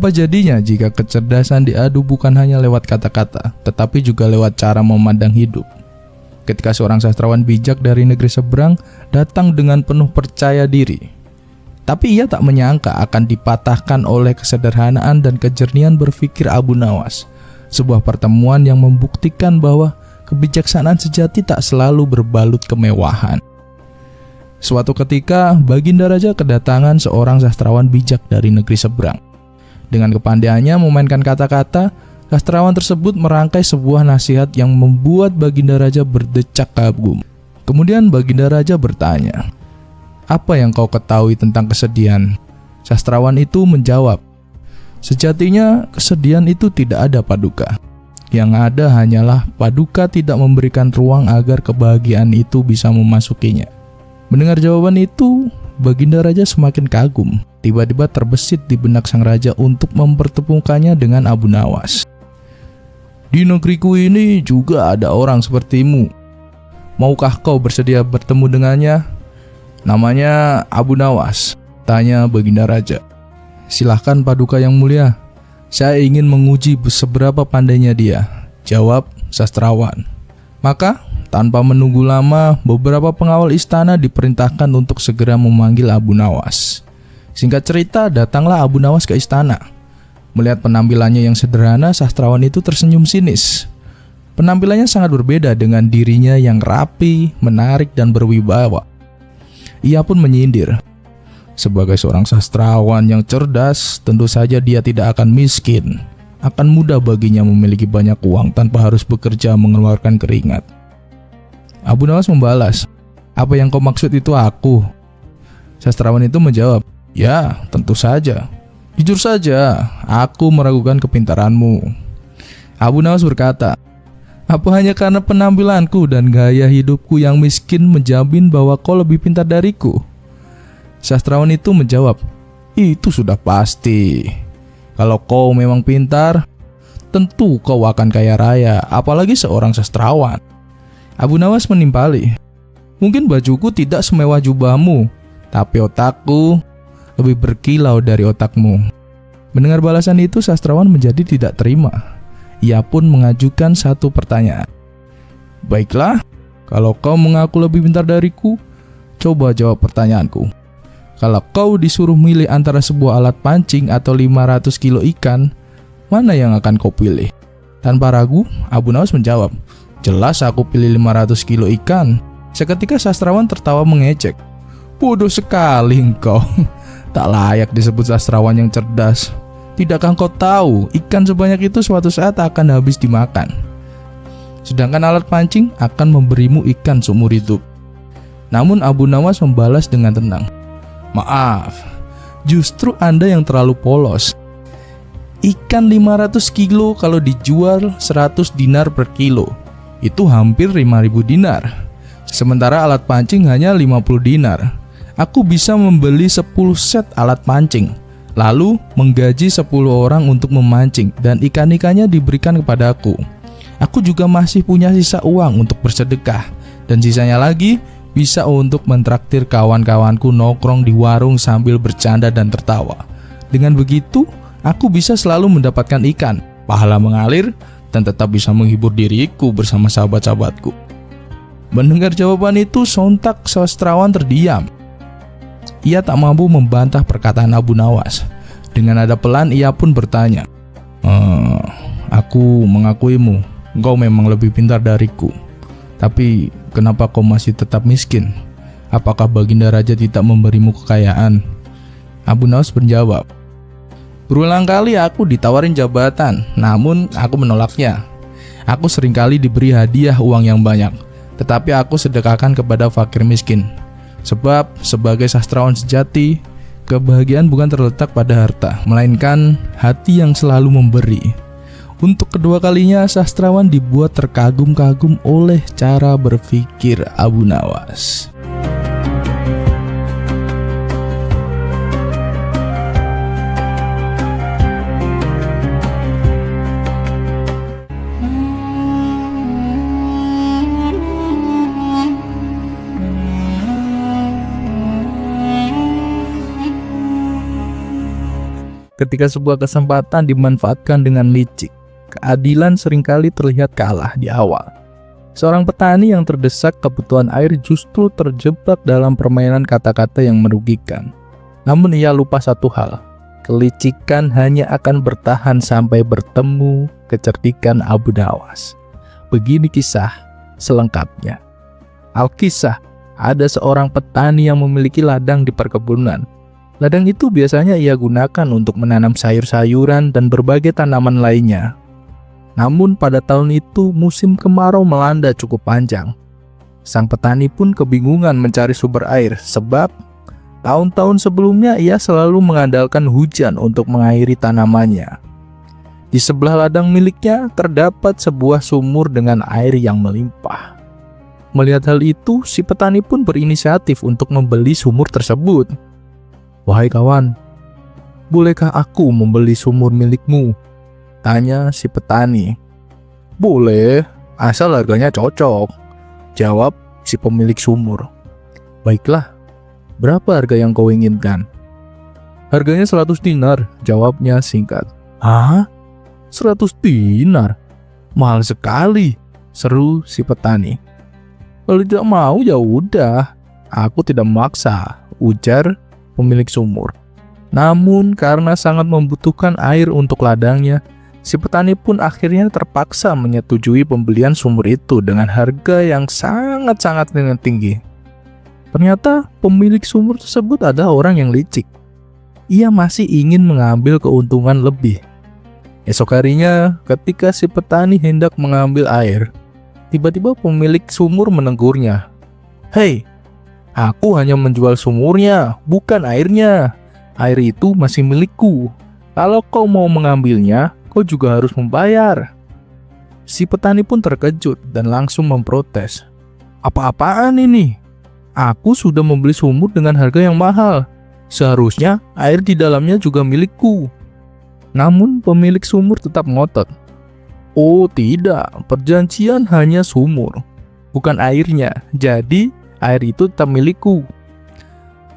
Apa jadinya jika kecerdasan diadu bukan hanya lewat kata-kata, tetapi juga lewat cara memandang hidup? Ketika seorang sastrawan bijak dari negeri seberang datang dengan penuh percaya diri, tapi ia tak menyangka akan dipatahkan oleh kesederhanaan dan kejernihan berpikir Abu Nawas. Sebuah pertemuan yang membuktikan bahwa kebijaksanaan sejati tak selalu berbalut kemewahan. Suatu ketika, Baginda Raja kedatangan seorang sastrawan bijak dari negeri seberang. Dengan kepandaiannya memainkan kata-kata, sastrawan tersebut merangkai sebuah nasihat yang membuat Baginda Raja berdecak kagum. Kemudian Baginda Raja bertanya, "Apa yang kau ketahui tentang kesedihan?" Sastrawan itu menjawab, "Sejatinya kesedihan itu tidak ada Paduka. Yang ada hanyalah Paduka tidak memberikan ruang agar kebahagiaan itu bisa memasukinya." Mendengar jawaban itu, Baginda Raja semakin kagum. Tiba-tiba terbesit di benak sang raja untuk mempertemukannya dengan Abu Nawas. "Di negeriku ini juga ada orang sepertimu. Maukah kau bersedia bertemu dengannya? Namanya Abu Nawas," tanya Baginda Raja. "Silahkan Paduka yang mulia. Saya ingin menguji seberapa pandainya dia," jawab sastrawan. Maka tanpa menunggu lama, beberapa pengawal istana diperintahkan untuk segera memanggil Abu Nawas. Singkat cerita, datanglah Abu Nawas ke istana. Melihat penampilannya yang sederhana, sastrawan itu tersenyum sinis. Penampilannya sangat berbeda dengan dirinya yang rapi, menarik, dan berwibawa. Ia pun menyindir, "Sebagai seorang sastrawan yang cerdas, tentu saja dia tidak akan miskin. Akan mudah baginya memiliki banyak uang tanpa harus bekerja mengeluarkan keringat." Abu Nawas membalas, "Apa yang kau maksud itu aku?" Sastrawan itu menjawab, "Ya, tentu saja. Jujur saja, aku meragukan kepintaranmu." Abu Nawas berkata, "Apa hanya karena penampilanku dan gaya hidupku yang miskin menjamin bahwa kau lebih pintar dariku?" Sastrawan itu menjawab, "Itu sudah pasti. Kalau kau memang pintar, tentu kau akan kaya raya, apalagi seorang sastrawan." Abu Nawas menimpali, "Mungkin bajuku tidak semewah jubahmu, tapi otakku lebih berkilau dari otakmu." Mendengar balasan itu, sastrawan menjadi tidak terima. Ia pun mengajukan satu pertanyaan. "Baiklah, kalau kau mengaku lebih pintar dariku, coba jawab pertanyaanku. Kalau kau disuruh milih antara sebuah alat pancing atau 500 kilo ikan, mana yang akan kau pilih?" Tanpa ragu, Abu Nawas menjawab, "Jelas aku pilih 500 kilo ikan." Seketika sastrawan tertawa mengejek, "Bodoh sekali engkau. Tak layak disebut sastrawan yang cerdas. Tidakkah engkau tahu ikan sebanyak itu suatu saat akan habis dimakan? Sedangkan alat pancing akan memberimu ikan seumur hidup." Namun Abu Nawas membalas dengan tenang, "Maaf, justru Anda yang terlalu polos. Ikan 500 kilo kalau dijual 100 dinar per kilo, itu hampir 5.000 dinar. Sementara alat pancing hanya 50 dinar. Aku bisa membeli 10 set alat pancing, lalu menggaji 10 orang untuk memancing, dan ikan-ikannya diberikan kepadaku. Aku juga masih punya sisa uang untuk bersedekah, dan sisanya lagi bisa untuk mentraktir kawan-kawanku nongkrong di warung sambil bercanda dan tertawa. Dengan begitu, aku bisa selalu mendapatkan ikan, pahala mengalir, dan tetap bisa menghibur diriku bersama sahabat-sahabatku." Mendengar jawaban itu, sontak sastrawan terdiam. Ia tak mampu membantah perkataan Abu Nawas. Dengan nada pelan, ia pun bertanya, "Aku mengakuimu, engkau memang lebih pintar dariku. Tapi kenapa kau masih tetap miskin? Apakah Baginda Raja tidak memberimu kekayaan?" Abu Nawas menjawab, "Berulang kali aku ditawarin jabatan, namun aku menolaknya. Aku seringkali diberi hadiah uang yang banyak, tetapi aku sedekahkan kepada fakir miskin. Sebab sebagai sastrawan sejati, kebahagiaan bukan terletak pada harta, melainkan hati yang selalu memberi." Untuk kedua kalinya, sastrawan dibuat terkagum-kagum oleh cara berpikir Abu Nawas. Ketika sebuah kesempatan dimanfaatkan dengan licik, keadilan seringkali terlihat kalah di awal. Seorang petani yang terdesak kebutuhan air justru terjebak dalam permainan kata-kata yang merugikan. Namun ia lupa satu hal, kelicikan hanya akan bertahan sampai bertemu kecerdikan Abu Nawas. Begini kisah selengkapnya. Alkisah, ada seorang petani yang memiliki ladang di perkebunan. Ladang itu biasanya ia gunakan untuk menanam sayur-sayuran dan berbagai tanaman lainnya. Namun pada tahun itu musim kemarau melanda cukup panjang. Sang petani pun kebingungan mencari sumber air sebab tahun-tahun sebelumnya ia selalu mengandalkan hujan untuk mengairi tanamannya. Di sebelah ladang miliknya terdapat sebuah sumur dengan air yang melimpah. Melihat hal itu, si petani pun berinisiatif untuk membeli sumur tersebut. "Wahai kawan, bolehkah aku membeli sumur milikmu?" tanya si petani. "Boleh, asal harganya cocok," jawab si pemilik sumur. "Baiklah, berapa harga yang kau inginkan?" "Harganya 100 dinar," jawabnya singkat. "Hah? 100 dinar? Mahal sekali," seru si petani. "Kalau tidak mau ya udah, aku tidak memaksa," ujar pemilik sumur. Namun karena sangat membutuhkan air untuk ladangnya, si petani pun akhirnya terpaksa menyetujui pembelian sumur itu dengan harga yang sangat-sangat tinggi. Ternyata pemilik sumur tersebut adalah orang yang licik. Ia masih ingin mengambil keuntungan lebih. Esok harinya, ketika si petani hendak mengambil air, tiba-tiba pemilik sumur menegurnya. "Hei, aku hanya menjual sumurnya, bukan airnya. Air itu masih milikku. Kalau kau mau mengambilnya, kau juga harus membayar." Si petani pun terkejut dan langsung memprotes. "Apa-apaan ini? Aku sudah membeli sumur dengan harga yang mahal. Seharusnya air di dalamnya juga milikku." Namun pemilik sumur tetap ngotot. "Oh tidak, perjanjian hanya sumur, bukan airnya. Jadi air itu tetap milikku."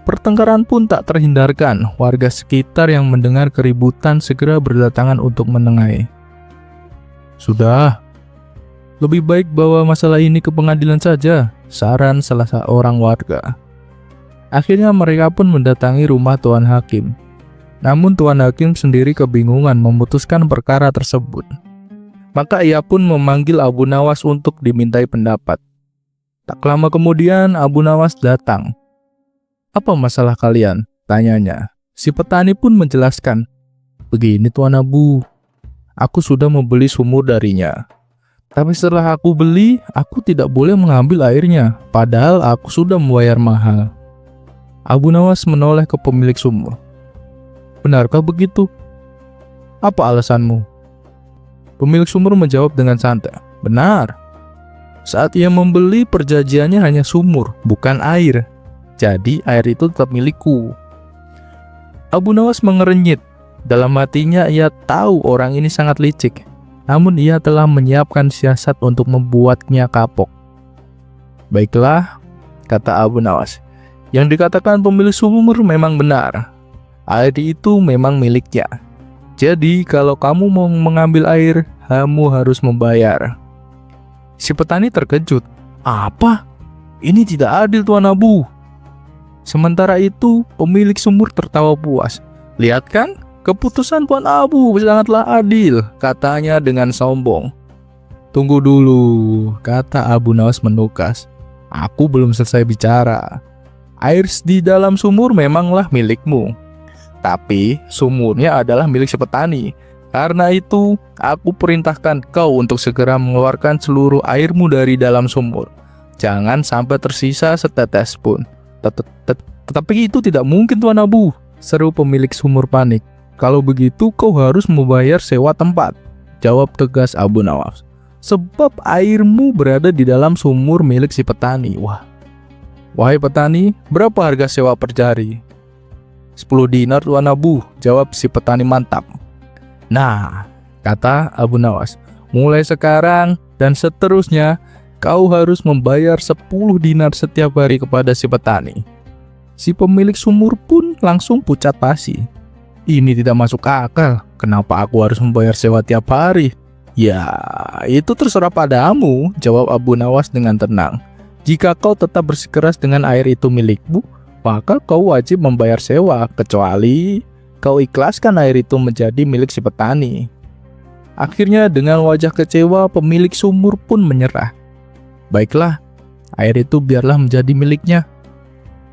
Pertengkaran pun tak terhindarkan. Warga sekitar yang mendengar keributan segera berdatangan untuk menengahi. "Sudah, lebih baik bawa masalah ini ke pengadilan saja," saran salah seorang warga. Akhirnya mereka pun mendatangi rumah Tuan Hakim. Namun Tuan Hakim sendiri kebingungan memutuskan perkara tersebut. Maka ia pun memanggil Abu Nawas untuk dimintai pendapat. Tak lama kemudian Abu Nawas datang. "Apa masalah kalian?" tanyanya. Si petani pun menjelaskan. "Begini Tuan Abu, aku sudah membeli sumur darinya. Tapi setelah aku beli, aku tidak boleh mengambil airnya, padahal aku sudah membayar mahal." Abu Nawas menoleh ke pemilik sumur. "Benarkah begitu? Apa alasanmu?" Pemilik sumur menjawab dengan santai. "Benar. Saat ia membeli, perjanjiannya hanya sumur, bukan air. Jadi air itu tetap milikku." Abu Nawas mengerenyit. Dalam hatinya ia tahu orang ini sangat licik. Namun ia telah menyiapkan siasat untuk membuatnya kapok. "Baiklah," kata Abu Nawas. "Yang dikatakan pemilik sumur memang benar. Air itu memang miliknya. Jadi kalau kamu mau mengambil air, kamu harus membayar." Si petani terkejut. "Apa? Ini tidak adil Tuan Abu." Sementara itu, pemilik sumur tertawa puas. "Lihat kan, keputusan Tuan Abu sangatlah adil," katanya dengan sombong. "Tunggu dulu," kata Abu Nawas menukas. "Aku belum selesai bicara. Air di dalam sumur memanglah milikmu, tapi sumurnya adalah milik si petani. Karena itu, aku perintahkan kau untuk segera mengeluarkan seluruh airmu dari dalam sumur. Jangan sampai tersisa setetes pun." Tetapi itu tidak mungkin Tuan Abu," seru pemilik sumur panik. "Kalau begitu kau harus membayar sewa tempat," jawab tegas Abu Nawas. "Sebab airmu berada di dalam sumur milik si petani." "Wahai petani, berapa harga sewa per jari?" 10 dinar Tuan Abu," jawab si petani mantap. "Nah," kata Abu Nawas, "mulai sekarang dan seterusnya kau harus membayar 10 dinar setiap hari kepada si petani." Si pemilik sumur pun langsung pucat pasi. Ini tidak masuk akal. Kenapa aku harus membayar sewa tiap hari? Ya, itu terserah padamu, jawab Abu Nawas dengan tenang. Jika kau tetap bersikeras dengan air itu milikmu, maka kau wajib membayar sewa, kecuali kau ikhlaskan air itu menjadi milik si petani. Akhirnya dengan wajah kecewa, pemilik sumur pun menyerah. Baiklah, air itu biarlah menjadi miliknya.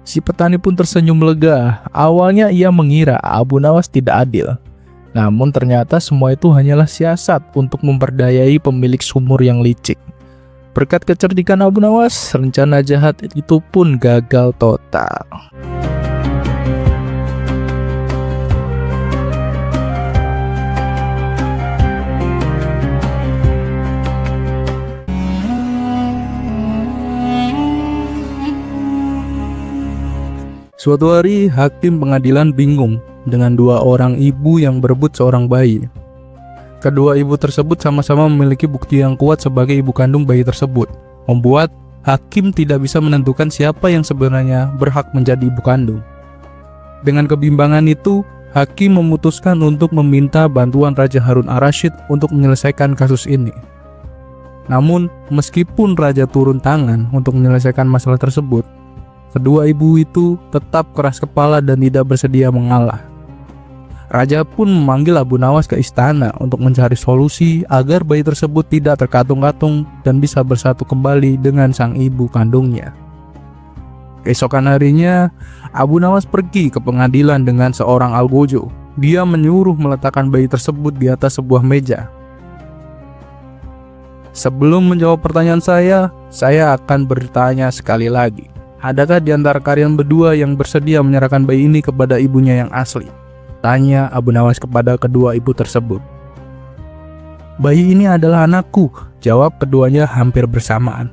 Si petani pun tersenyum lega. Awalnya ia mengira Abu Nawas tidak adil. Namun ternyata semua itu hanyalah siasat untuk memperdayai pemilik sumur yang licik. Berkat kecerdikan Abu Nawas, rencana jahat itu pun gagal total. Suatu hari, hakim pengadilan bingung dengan dua orang ibu yang berebut seorang bayi. Kedua ibu tersebut sama-sama memiliki bukti yang kuat sebagai ibu kandung bayi tersebut, membuat hakim tidak bisa menentukan siapa yang sebenarnya berhak menjadi ibu kandung. Dengan kebimbangan itu, hakim memutuskan untuk meminta bantuan Raja Harun ar-Rasyid untuk menyelesaikan kasus ini. Namun, meskipun Raja turun tangan untuk menyelesaikan masalah tersebut, kedua ibu itu tetap keras kepala dan tidak bersedia mengalah. Raja pun memanggil Abu Nawas ke istana untuk mencari solusi agar bayi tersebut tidak terkatung-katung dan bisa bersatu kembali dengan sang ibu kandungnya. Keesokan harinya, Abu Nawas pergi ke pengadilan dengan seorang algojo. Dia menyuruh meletakkan bayi tersebut di atas sebuah meja. Sebelum menjawab pertanyaan saya akan bertanya sekali lagi. Adakah di antara kalian berdua yang bersedia menyerahkan bayi ini kepada ibunya yang asli? Tanya Abu Nawas kepada kedua ibu tersebut. Bayi ini adalah anakku, jawab keduanya hampir bersamaan.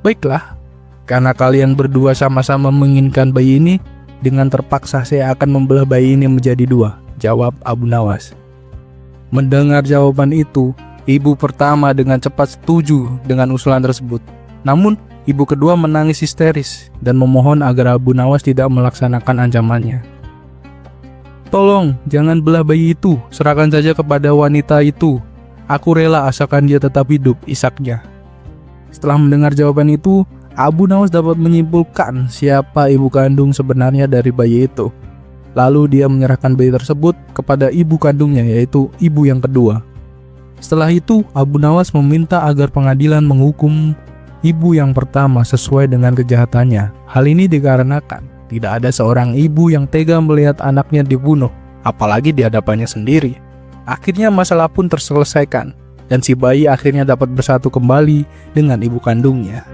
Baiklah, karena kalian berdua sama-sama menginginkan bayi ini, dengan terpaksa saya akan membelah bayi ini menjadi dua, jawab Abu Nawas. Mendengar jawaban itu, ibu pertama dengan cepat setuju dengan usulan tersebut. Namun, ibu kedua menangis histeris dan memohon agar Abu Nawas tidak melaksanakan ancamannya. Tolong, jangan belah bayi itu, serahkan saja kepada wanita itu. Aku rela asalkan dia tetap hidup, isaknya. Setelah mendengar jawaban itu, Abu Nawas dapat menyimpulkan siapa ibu kandung sebenarnya dari bayi itu. Lalu dia menyerahkan bayi tersebut kepada ibu kandungnya, yaitu ibu yang kedua. Setelah itu, Abu Nawas meminta agar pengadilan menghukum ibu yang pertama sesuai dengan kejahatannya. Hal ini dikarenakan tidak ada seorang ibu yang tega melihat anaknya dibunuh, apalagi di hadapannya sendiri. Akhirnya masalah pun terselesaikan, dan si bayi akhirnya dapat bersatu kembali dengan ibu kandungnya.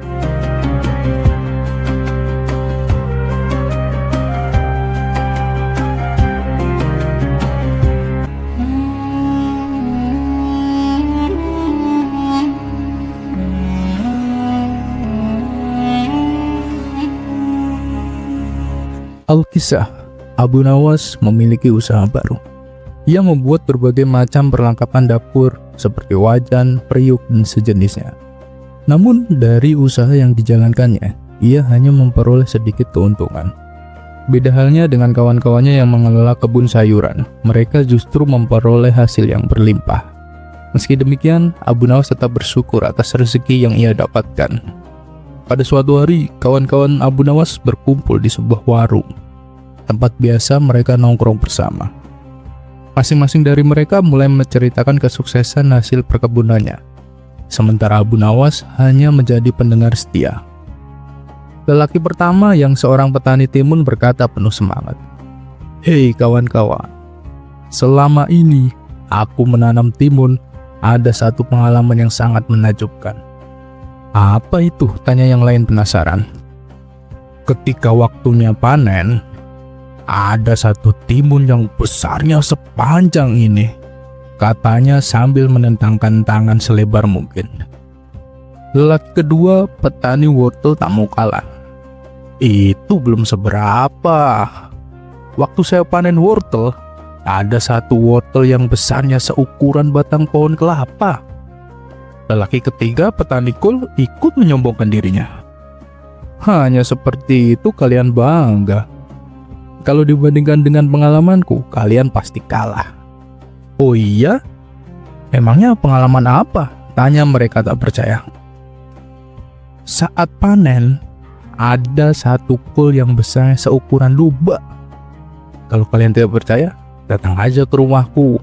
Alkisah, Abu Nawas memiliki usaha baru. Ia membuat berbagai macam perlengkapan dapur seperti wajan, periuk, dan sejenisnya. Namun dari usaha yang dijalankannya, ia hanya memperoleh sedikit keuntungan. Beda halnya dengan kawan-kawannya yang mengelola kebun sayuran, mereka justru memperoleh hasil yang berlimpah. Meski demikian, Abu Nawas tetap bersyukur atas rezeki yang ia dapatkan. Pada suatu hari, kawan-kawan Abu Nawas berkumpul di sebuah warung, tempat biasa mereka nongkrong bersama. Masing-masing dari mereka mulai menceritakan kesuksesan hasil perkebunannya, sementara Abu Nawas hanya menjadi pendengar setia. Lelaki pertama yang seorang petani timun berkata penuh semangat, "Hei kawan-kawan, selama ini aku menanam timun, ada satu pengalaman yang sangat menakjubkan." "Apa itu?" tanya yang lain penasaran. "Ketika waktunya panen, ada satu timun yang besarnya sepanjang ini," katanya sambil menentangkan tangan selebar mungkin. Lelaki kedua, petani wortel, tak mau kalah. "Itu belum seberapa. Waktu saya panen wortel, ada satu wortel yang besarnya seukuran batang pohon kelapa." Lelaki ketiga, petani kol, ikut menyombongkan dirinya. "Hanya seperti itu kalian bangga? Kalau dibandingkan dengan pengalamanku, kalian pasti kalah. Oh iya? Emangnya pengalaman apa? Tanya mereka tak percaya. Saat panen, ada satu kul yang besar seukuran lubang. Kalau kalian tidak percaya, datang aja ke rumahku.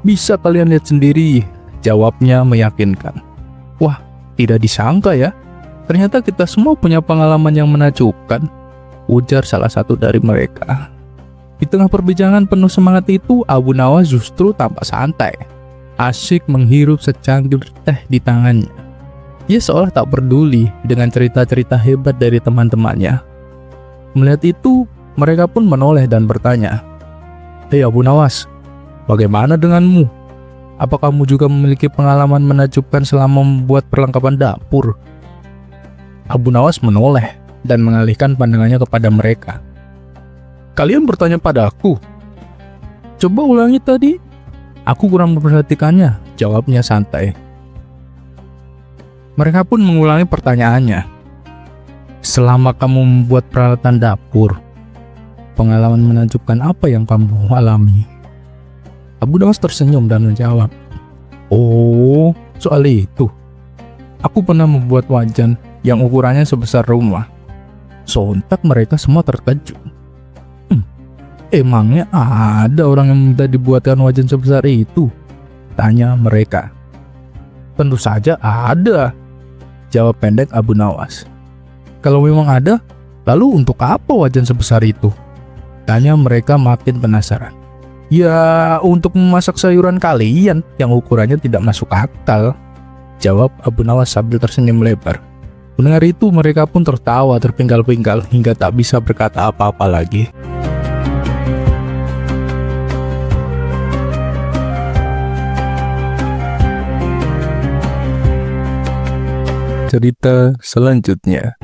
Bisa kalian lihat sendiri, jawabnya meyakinkan. Wah, tidak disangka ya. Ternyata kita semua punya pengalaman yang menakjubkan, ujar salah satu dari mereka. Di tengah perbincangan penuh semangat itu, Abu Nawas justru tampak santai, asyik menghirup secangkir teh di tangannya. Ia seolah tak peduli dengan cerita-cerita hebat dari teman-temannya. Melihat itu, mereka pun menoleh dan bertanya, "Hei Abu Nawas, bagaimana denganmu? Apa kamu juga memiliki pengalaman menakjubkan selama membuat perlengkapan dapur?" Abu Nawas menoleh dan mengalihkan pandangannya kepada mereka. "Kalian bertanya padaku? Coba ulangi tadi. Aku kurang memperhatikannya," jawabnya santai. Mereka pun mengulangi pertanyaannya. "Selama kamu membuat peralatan dapur, pengalaman menakjubkan apa yang kamu alami?" Abu Nawas tersenyum dan menjawab, "Oh, soal itu. Aku pernah membuat wajan yang ukurannya sebesar rumah." Sontak mereka semua terkejut. "Emangnya ada orang yang minta dibuatkan wajan sebesar itu?" tanya mereka. "Tentu saja ada," jawab pendek Abu Nawas. "Kalau memang ada, lalu untuk apa wajan sebesar itu?" tanya mereka makin penasaran. "Ya, untuk memasak sayuran kalian yang ukurannya tidak masuk akal," jawab Abu Nawas sambil tersenyum lebar. Mendengar itu, mereka pun tertawa terpinggal-pinggal hingga tak bisa berkata apa-apa lagi. Cerita selanjutnya.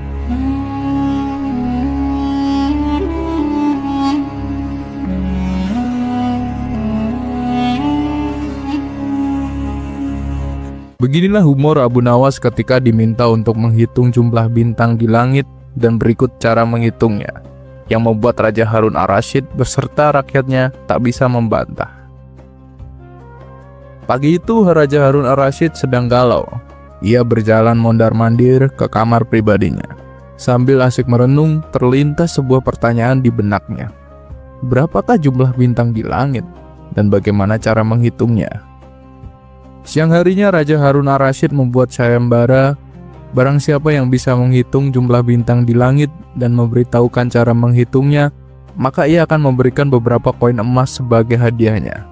Beginilah humor Abu Nawas ketika diminta untuk menghitung jumlah bintang di langit dan berikut cara menghitungnya, yang membuat Raja Harun ar-Rasyid beserta rakyatnya tak bisa membantah. Pagi itu Raja Harun ar-Rasyid sedang galau. Ia berjalan mondar-mandir ke kamar pribadinya. Sambil asik merenung, terlintas sebuah pertanyaan di benaknya. Berapakah jumlah bintang di langit dan bagaimana cara menghitungnya? Siang harinya Raja Harun ar-Rasyid membuat sayembara. Barang siapa yang bisa menghitung jumlah bintang di langit dan memberitahukan cara menghitungnya, maka ia akan memberikan beberapa koin emas sebagai hadiahnya.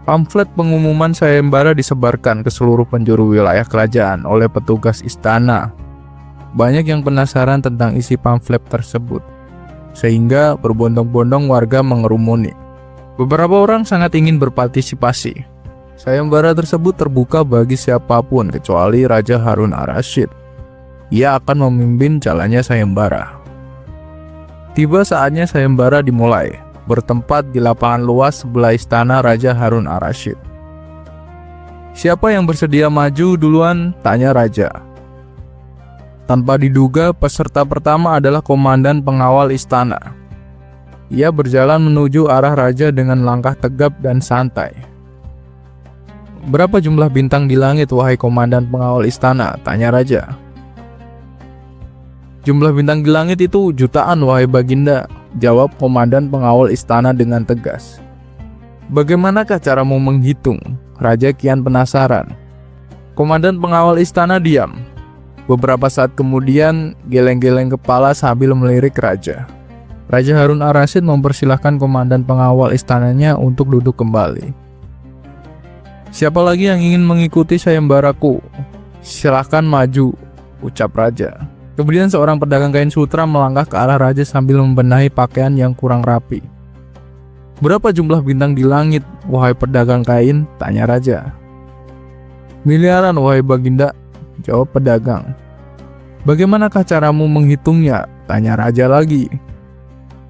Pamflet pengumuman sayembara disebarkan ke seluruh penjuru wilayah kerajaan oleh petugas istana. Banyak yang penasaran tentang isi pamflet tersebut, sehingga berbondong-bondong warga mengerumuni. Beberapa orang sangat ingin berpartisipasi. Sayembara tersebut terbuka bagi siapapun kecuali Raja Harun ar-Rasyid. Ia akan memimpin jalannya sayembara. Tiba saatnya sayembara dimulai, bertempat di lapangan luas sebelah istana Raja Harun ar-Rasyid. "Siapa yang bersedia maju duluan?" tanya Raja. Tanpa diduga, peserta pertama adalah komandan pengawal istana. Ia berjalan menuju arah Raja dengan langkah tegap dan santai. "Berapa jumlah bintang di langit, wahai komandan pengawal istana?" tanya Raja. "Jumlah bintang di langit itu jutaan, wahai baginda," jawab komandan pengawal istana dengan tegas. "Bagaimanakah caramu menghitung?" Raja kian penasaran. Komandan pengawal istana diam. Beberapa saat kemudian, geleng-geleng kepala sambil melirik Raja. Raja Harun ar-Rasyid mempersilahkan komandan pengawal istananya untuk duduk kembali. "Siapa lagi yang ingin mengikuti sayembaraku? Silahkan maju," ucap Raja. Kemudian seorang pedagang kain sutra melangkah ke arah Raja sambil membenahi pakaian yang kurang rapi. "Berapa jumlah bintang di langit, wahai pedagang kain?" tanya Raja. "Miliaran, wahai baginda," jawab pedagang. "Bagaimanakah caramu menghitungnya?" tanya Raja lagi.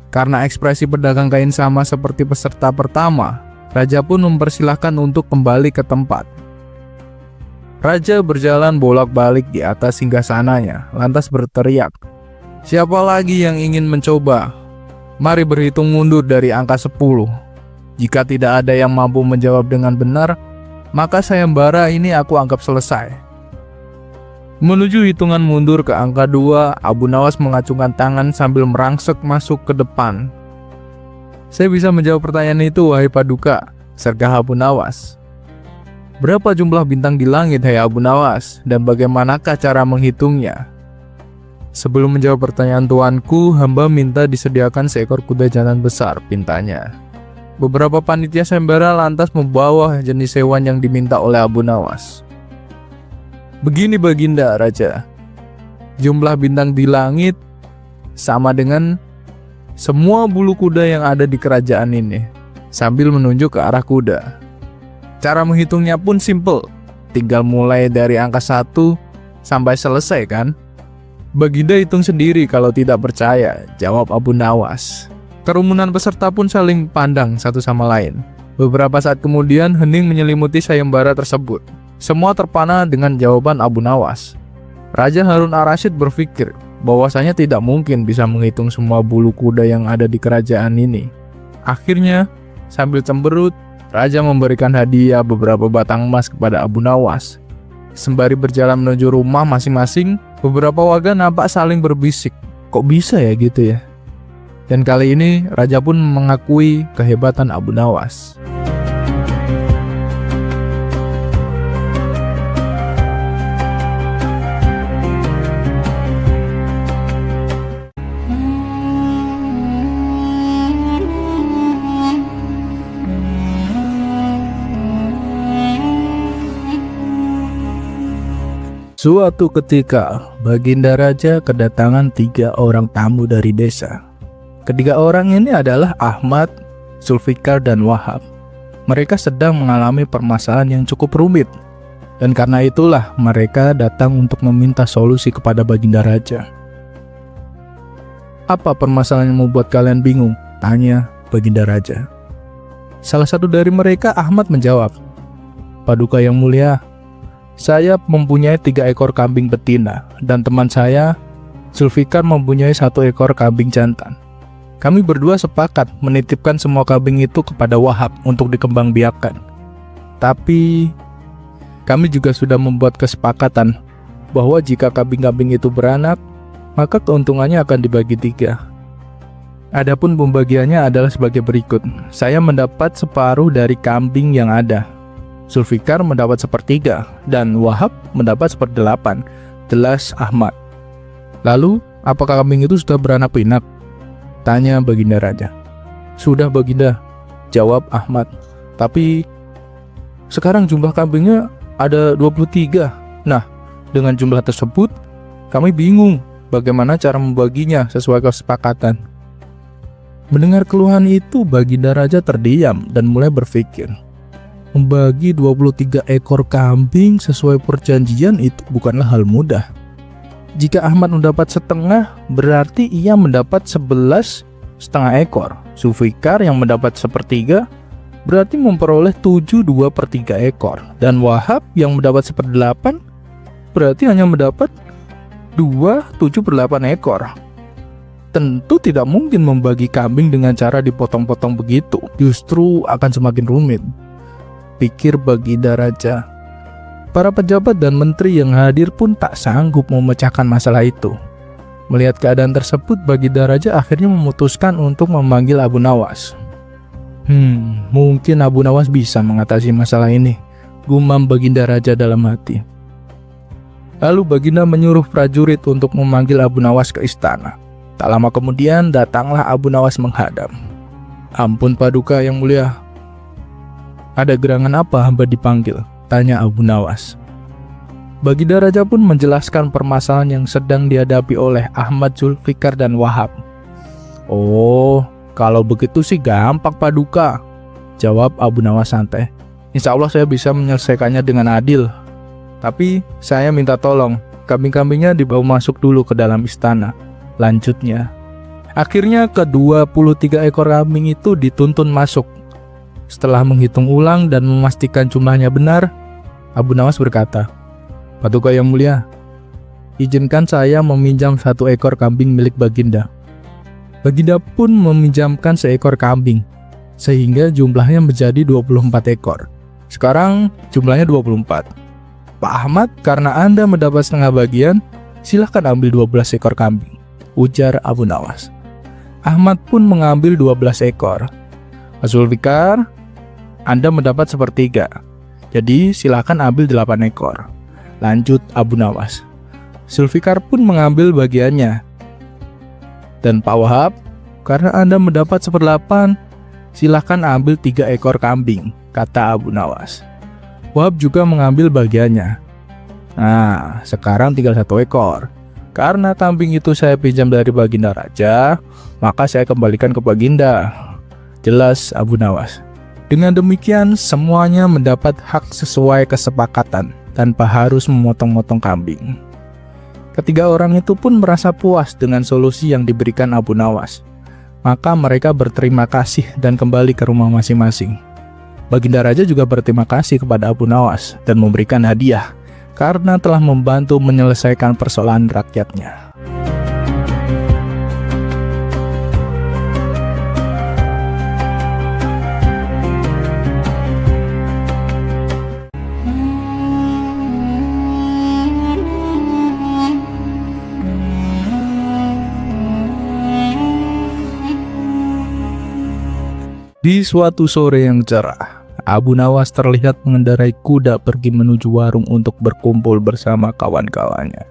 Karena ekspresi pedagang kain sama seperti peserta pertama, Raja pun mempersilahkan untuk kembali ke tempat. Raja berjalan bolak-balik di atas singgasananya, lantas berteriak, "Siapa lagi yang ingin mencoba?" Mari berhitung mundur dari angka 10. Jika tidak ada yang mampu menjawab dengan benar, maka sayembara ini aku anggap selesai. Menuju hitungan mundur ke angka 2, Abu Nawas mengacungkan tangan sambil merangsek masuk ke depan. Saya bisa menjawab pertanyaan itu, wahai Paduka, sergah Abu Nawas. Berapa jumlah bintang di langit, hai Abu Nawas, dan bagaimanakah cara menghitungnya? Sebelum menjawab pertanyaan tuanku, hamba minta disediakan seekor kuda jantan besar, pintanya. Beberapa panitia sayembara lantas membawa jenis hewan yang diminta oleh Abu Nawas. Begini Baginda Raja, jumlah bintang di langit sama dengan semua bulu kuda yang ada di kerajaan ini, sambil menunjuk ke arah kuda. Cara menghitungnya pun simple, tinggal mulai dari angka 1 sampai selesai kan? Baginda hitung sendiri kalau tidak percaya, jawab Abu Nawas. Kerumunan peserta pun saling pandang satu sama lain. Beberapa saat kemudian hening menyelimuti sayembara tersebut. Semua terpana dengan jawaban Abu Nawas. Raja Harun ar-Rasyid berpikir bahwasanya tidak mungkin bisa menghitung semua bulu kuda yang ada di kerajaan ini. Akhirnya, sambil cemberut, Raja memberikan hadiah beberapa batang emas kepada Abu Nawas. Sembari berjalan menuju rumah masing-masing, beberapa warga nampak saling berbisik, kok bisa ya gitu ya? Dan kali ini Raja pun mengakui kehebatan Abu Nawas. Suatu ketika, Baginda Raja kedatangan 3 orang tamu dari desa. Ketiga orang ini adalah Ahmad, Zulfikar, dan Wahab. Mereka sedang mengalami permasalahan yang cukup rumit, dan karena itulah mereka datang untuk meminta solusi kepada Baginda Raja. Apa permasalahan yang membuat kalian bingung? Tanya Baginda Raja. Salah satu dari mereka, Ahmad, menjawab, Paduka yang mulia, saya mempunyai 3 ekor kambing betina, dan teman saya, Zulfikar, mempunyai 1 ekor kambing jantan. Kami berdua sepakat menitipkan semua kambing itu kepada Wahab untuk dikembangbiakkan. Tapi, kami juga sudah membuat kesepakatan bahwa jika kambing-kambing itu beranak, maka keuntungannya akan dibagi 3. Adapun pembagiannya adalah sebagai berikut. Saya mendapat separuh dari kambing yang ada. Zulfikar mendapat 1/3 dan Wahab mendapat 1/8, jelas Ahmad. Lalu, apakah kambing itu sudah beranak pinak? Tanya Baginda Raja. Sudah Baginda, jawab Ahmad. Tapi sekarang jumlah kambingnya ada 23. Nah, dengan jumlah tersebut, kami bingung bagaimana cara membaginya sesuai kesepakatan. Mendengar keluhan itu, Baginda Raja terdiam dan mulai berpikir. Membagi 23 ekor kambing sesuai perjanjian itu bukanlah hal mudah. Jika Ahmad mendapat setengah, berarti ia mendapat 11,5 ekor. Zulfikar yang mendapat 1/3 berarti memperoleh 7/2/3 ekor. Dan Wahab yang mendapat 1/8 berarti hanya mendapat 2/7/8 ekor. Tentu tidak mungkin membagi kambing dengan cara dipotong-potong begitu. Justru akan semakin rumit, pikir Baginda Raja. Para pejabat dan menteri yang hadir pun tak sanggup memecahkan masalah itu. Melihat keadaan tersebut, Baginda Raja akhirnya memutuskan untuk memanggil Abu Nawas. Mungkin Abu Nawas bisa mengatasi masalah ini, gumam Baginda Raja dalam hati. Lalu Baginda menyuruh prajurit untuk memanggil Abu Nawas ke istana. Tak lama kemudian datanglah Abu Nawas menghadap. Ampun Paduka yang mulia, ada gerangan apa hamba dipanggil? Tanya Abu Nawas. Baginda Raja pun menjelaskan permasalahan yang sedang dihadapi oleh Ahmad, Zulfikar, dan Wahab. Oh, kalau begitu sih gampang Paduka, jawab Abu Nawas santai. Insya Allah saya bisa menyelesaikannya dengan adil. Tapi saya minta tolong, kambing-kambingnya dibawa masuk dulu ke dalam istana. Lanjutnya, akhirnya ke-23 ekor kambing itu dituntun masuk. Setelah menghitung ulang dan memastikan jumlahnya benar, Abu Nawas berkata, Paduka yang mulia, izinkan saya meminjam 1 ekor kambing milik Baginda. Baginda pun meminjamkan seekor kambing, sehingga jumlahnya menjadi 24 ekor. Sekarang jumlahnya 24. Pak Ahmad, karena Anda mendapat setengah bagian, silahkan ambil 12 ekor kambing, ujar Abu Nawas. Ahmad pun mengambil 12 ekor. Pak Zulfikar, Anda mendapat sepertiga, jadi silahkan ambil 8 ekor, lanjut Abu Nawas. Zulfikar pun mengambil bagiannya. Dan Pak Wahab, karena Anda mendapat 1/8, silahkan ambil 3 ekor kambing, kata Abu Nawas. Wahab juga mengambil bagiannya. Nah, sekarang tinggal 1 ekor. Karena kambing itu saya pinjam dari Baginda Raja, maka saya kembalikan ke Baginda, jelas Abu Nawas. Dengan demikian, semuanya mendapat hak sesuai kesepakatan, tanpa harus memotong-motong kambing. Ketiga orang itu pun merasa puas dengan solusi yang diberikan Abu Nawas. Maka mereka berterima kasih dan kembali ke rumah masing-masing. Baginda Raja juga berterima kasih kepada Abu Nawas dan memberikan hadiah karena telah membantu menyelesaikan persoalan rakyatnya. Di suatu sore yang cerah, Abu Nawas terlihat mengendarai kuda pergi menuju warung untuk berkumpul bersama kawan-kawannya.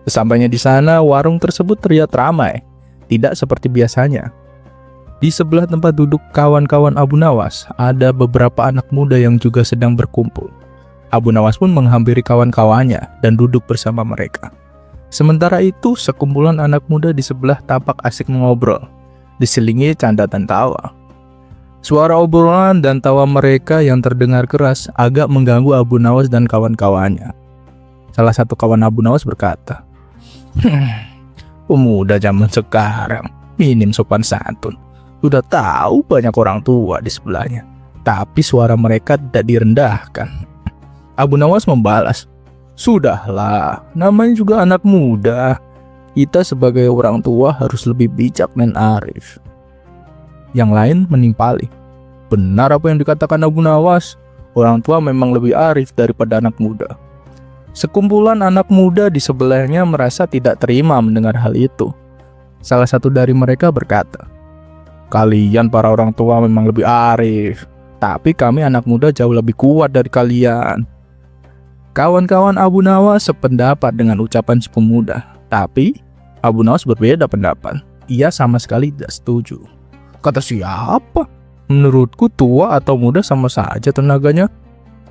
Sesampainya di sana, warung tersebut terlihat ramai, tidak seperti biasanya. Di sebelah tempat duduk kawan-kawan Abu Nawas, ada beberapa anak muda yang juga sedang berkumpul. Abu Nawas pun menghampiri kawan-kawannya dan duduk bersama mereka. Sementara itu, sekumpulan anak muda di sebelah tampak asik mengobrol, diselingi canda dan tawa. Suara obrolan dan tawa mereka yang terdengar keras agak mengganggu Abu Nawas dan kawan-kawannya. Salah satu kawan Abu Nawas berkata, "Pemuda zaman sekarang, minim sopan santun. Sudah tahu banyak orang tua di sebelahnya, tapi suara mereka tidak direndahkan." Abu Nawas membalas, "Sudahlah, namanya juga anak muda. Kita sebagai orang tua harus lebih bijak dan arif." Yang lain menimpali, "Benar apa yang dikatakan Abu Nawas, orang tua memang lebih arif daripada anak muda." Sekumpulan anak muda di sebelahnya merasa tidak terima mendengar hal itu. Salah satu dari mereka berkata, "Kalian para orang tua memang lebih arif, tapi kami anak muda jauh lebih kuat dari kalian." Kawan-kawan Abu Nawas sependapat dengan ucapan si pemuda, tapi Abu Nawas berbeda pendapat. Ia sama sekali tidak setuju. "Kata siapa? Menurutku tua atau muda sama saja tenaganya.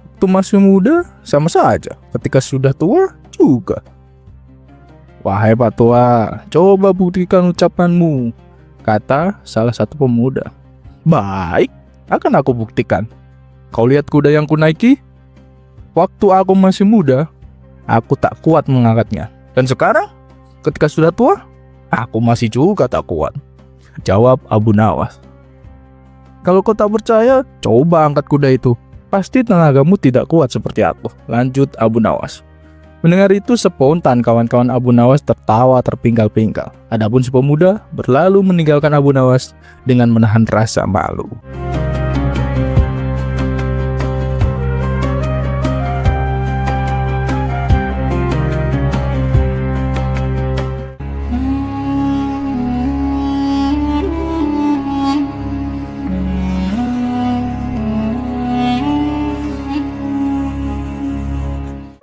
Waktu masih muda sama saja, ketika sudah tua juga." "Wahai Pak Tua, coba buktikan ucapanmu," kata salah satu pemuda. "Baik, akan aku buktikan. Kau lihat kuda yang kunaiki? Waktu aku masih muda, aku tak kuat mengangkatnya. Dan sekarang, ketika sudah tua, aku masih juga tak kuat," jawab Abu Nawas. "Kalau kau tak percaya, coba angkat kuda itu. Pasti tenagamu tidak kuat seperti aku," lanjut Abu Nawas. Mendengar itu, spontan kawan-kawan Abu Nawas tertawa terpingkal-pingkal. Adapun si pemuda berlalu meninggalkan Abu Nawas dengan menahan rasa malu.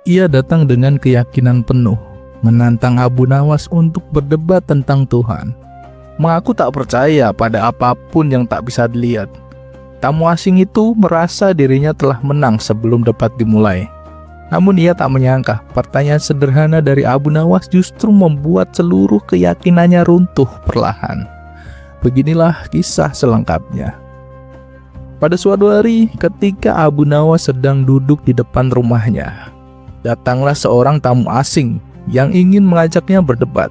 Ia datang dengan keyakinan penuh, menantang Abu Nawas untuk berdebat tentang Tuhan. Mengaku tak percaya pada apapun yang tak bisa dilihat. Tamu asing itu merasa dirinya telah menang sebelum debat dimulai. Namun ia tak menyangka pertanyaan sederhana dari Abu Nawas justru membuat seluruh keyakinannya runtuh perlahan. Beginilah kisah selengkapnya. Pada suatu hari, ketika Abu Nawas sedang duduk di depan rumahnya, datanglah seorang tamu asing yang ingin mengajaknya berdebat.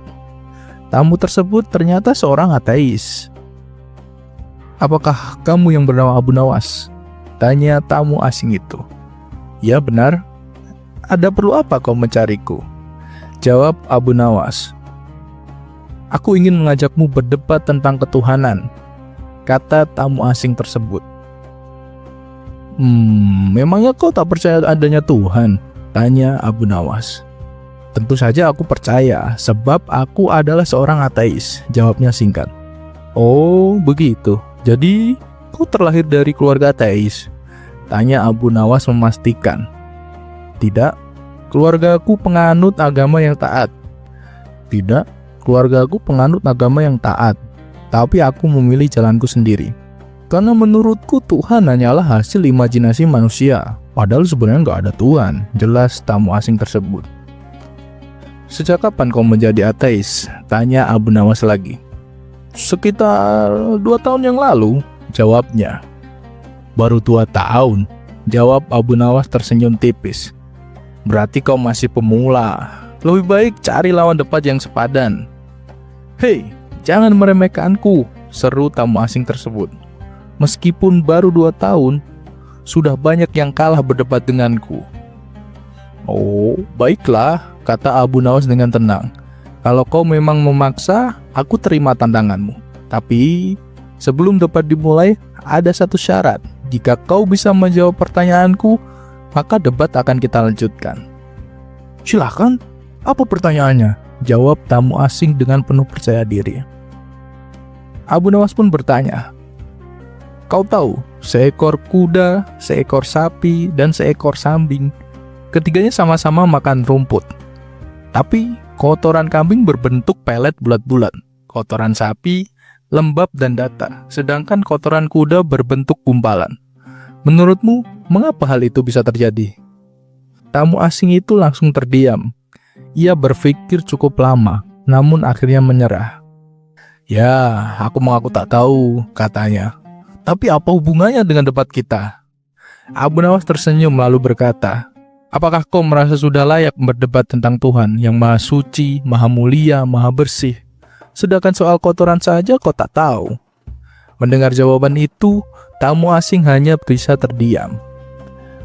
Tamu tersebut ternyata seorang ateis. "Apakah kamu yang bernama Abu Nawas?" tanya tamu asing itu. "Ya benar. Ada perlu apa kau mencariku?" jawab Abu Nawas. Aku ingin mengajakmu berdebat tentang ketuhanan, kata tamu asing tersebut. Memangnya kau tak percaya adanya Tuhan? Tanya Abu Nawas. Tentu saja aku percaya, sebab aku adalah seorang ateis, jawabnya singkat. Oh, begitu. Jadi, kau terlahir dari keluarga ateis? Tanya Abu Nawas memastikan. Tidak, keluargaku penganut agama yang taat. Tidak, keluargaku penganut agama yang taat. Tapi aku memilih jalanku sendiri. Karena menurutku Tuhan hanyalah hasil imajinasi manusia. Padahal sebenarnya nggak ada Tuhan, jelas tamu asing tersebut. Sejak kapan kau menjadi ateis? Tanya Abu Nawas lagi. Sekitar 2 tahun yang lalu, jawabnya. Baru 2 tahun, jawab Abu Nawas tersenyum tipis. Berarti kau masih pemula. Lebih baik cari lawan debat yang sepadan. Hei, jangan meremehkanku, seru tamu asing tersebut. Meskipun baru 2 tahun, sudah banyak yang kalah berdebat denganku. Oh, baiklah, kata Abu Nawas dengan tenang. Kalau kau memang memaksa, aku terima tantanganmu. Tapi, sebelum debat dimulai, ada satu syarat. Jika kau bisa menjawab pertanyaanku, maka debat akan kita lanjutkan. Silakan, apa pertanyaannya? Jawab tamu asing dengan penuh percaya diri. Abu Nawas pun bertanya, kau tahu, seekor kuda, seekor sapi, dan seekor kambing, ketiganya sama-sama makan rumput. Tapi kotoran kambing berbentuk pelet bulat-bulat, kotoran sapi lembab dan datar, sedangkan kotoran kuda berbentuk gumpalan. Menurutmu, mengapa hal itu bisa terjadi? Tamu asing itu langsung terdiam. Ia berpikir cukup lama, namun akhirnya menyerah. Ya, aku mengaku tak tahu, katanya. Tapi apa hubungannya dengan debat kita? Abu Nawas tersenyum lalu berkata, apakah kau merasa sudah layak berdebat tentang Tuhan yang maha suci, maha mulia, maha bersih? Sedangkan soal kotoran saja kau tak tahu. Mendengar jawaban itu, tamu asing hanya bisa terdiam.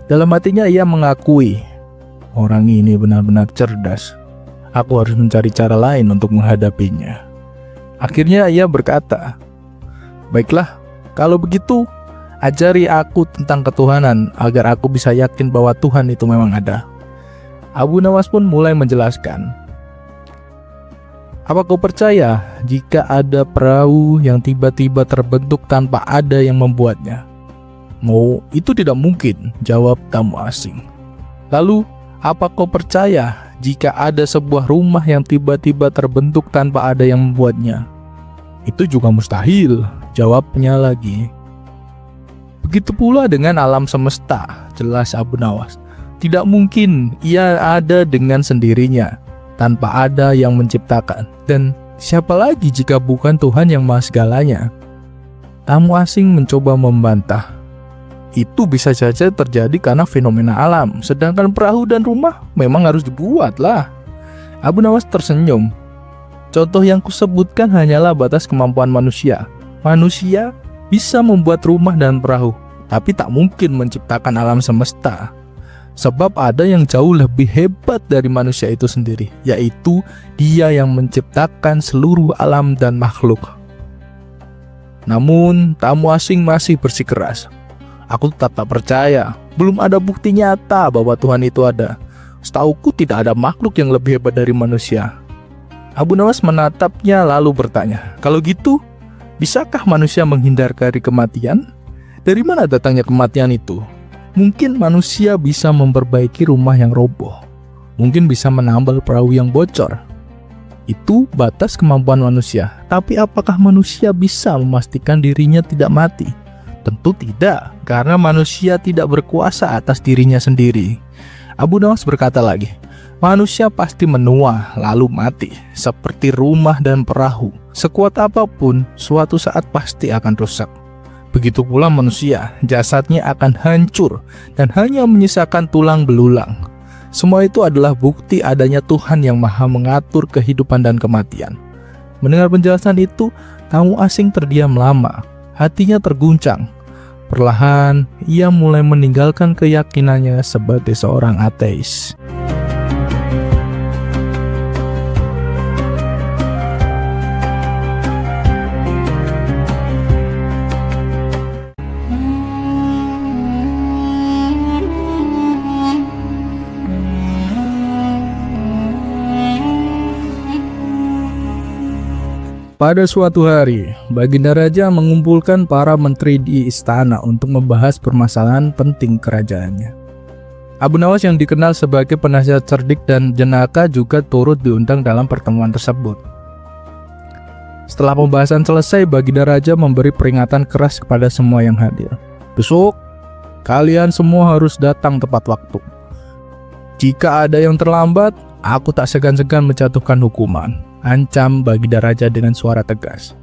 Dalam hatinya ia mengakui, orang ini benar-benar cerdas. Aku harus mencari cara lain untuk menghadapinya. Akhirnya ia berkata, baiklah, kalau begitu, ajari aku tentang ketuhanan agar aku bisa yakin bahwa Tuhan itu memang ada. Abu Nawas pun mulai menjelaskan. Apa kau percaya jika ada perahu yang tiba-tiba terbentuk tanpa ada yang membuatnya? Oh, itu tidak mungkin, jawab tamu asing. Lalu, apa kau percaya jika ada sebuah rumah yang tiba-tiba terbentuk tanpa ada yang membuatnya? Itu juga mustahil, jawabnya lagi. Begitu pula dengan alam semesta, jelas Abu Nawas. Tidak mungkin ia ada dengan sendirinya, tanpa ada yang menciptakan. Dan siapa lagi jika bukan Tuhan yang maha segalanya? Tamu asing mencoba membantah. Itu bisa saja terjadi karena fenomena alam, sedangkan perahu dan rumah memang harus dibuat lah. Abu Nawas tersenyum. Contoh yang kusebutkan hanyalah batas kemampuan manusia. Manusia bisa membuat rumah dan perahu, tapi tak mungkin menciptakan alam semesta. Sebab ada yang jauh lebih hebat dari manusia itu sendiri, yaitu Dia yang menciptakan seluruh alam dan makhluk. Namun, tamu asing masih bersikeras. Aku tetap tak percaya, belum ada bukti nyata bahwa Tuhan itu ada. Setauku tidak ada makhluk yang lebih hebat dari manusia. Abu Nawas menatapnya lalu bertanya, kalau gitu, bisakah manusia menghindar dari kematian? Dari mana datangnya kematian itu? Mungkin manusia bisa memperbaiki rumah yang roboh. Mungkin bisa menambal perahu yang bocor. Itu batas kemampuan manusia. Tapi apakah manusia bisa memastikan dirinya tidak mati? Tentu tidak, karena manusia tidak berkuasa atas dirinya sendiri. Abu Nawas berkata lagi, manusia pasti menua lalu mati, seperti rumah dan perahu. Sekuat apapun, suatu saat pasti akan rusak. Begitu pula manusia, jasadnya akan hancur dan hanya menyisakan tulang belulang. Semua itu adalah bukti adanya Tuhan yang maha mengatur kehidupan dan kematian. Mendengar penjelasan itu, tamu asing terdiam lama, hatinya terguncang. Perlahan, ia mulai meninggalkan keyakinannya sebagai seorang ateis. Pada suatu hari, Baginda Raja mengumpulkan para menteri di istana untuk membahas permasalahan penting kerajaannya. Abu Nawas yang dikenal sebagai penasihat cerdik dan jenaka juga turut diundang dalam pertemuan tersebut. Setelah pembahasan selesai, Baginda Raja memberi peringatan keras kepada semua yang hadir. Besok, kalian semua harus datang tepat waktu. Jika ada yang terlambat, aku tak segan-segan menjatuhkan hukuman, ancam Baginda Raja dengan suara tegas.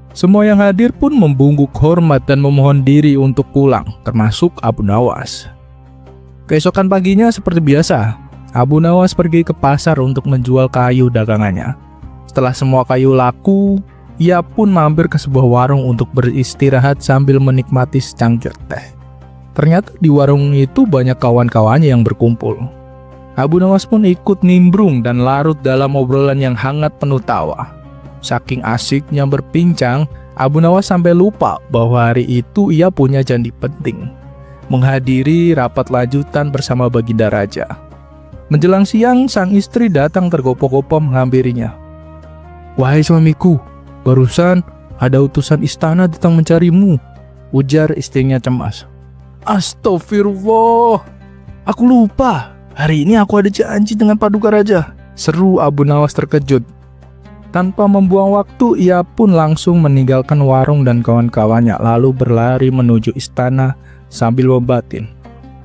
Semua yang hadir pun membungkuk hormat dan memohon diri untuk pulang, termasuk Abu Nawas. Keesokan paginya seperti biasa, Abu Nawas pergi ke pasar untuk menjual kayu dagangannya. Setelah semua kayu laku, ia pun mampir ke sebuah warung untuk beristirahat sambil menikmati secangkir teh. Ternyata di warung itu banyak kawan-kawannya yang berkumpul. Abu Nawas pun ikut nimbrung dan larut dalam obrolan yang hangat penuh tawa. Saking asiknya berbincang, Abu Nawas sampai lupa bahwa hari itu ia punya janji penting, menghadiri rapat lanjutan bersama Baginda Raja. Menjelang siang, sang istri datang tergopoh-gopoh menghampirinya. "Wahai suamiku, barusan ada utusan istana datang mencarimu," ujar istrinya cemas. "Astagfirullah, aku lupa. Hari ini aku ada janji dengan Paduka Raja," seru Abu Nawas terkejut. Tanpa membuang waktu, ia pun langsung meninggalkan warung dan kawan-kawannya, lalu berlari menuju istana sambil membatin.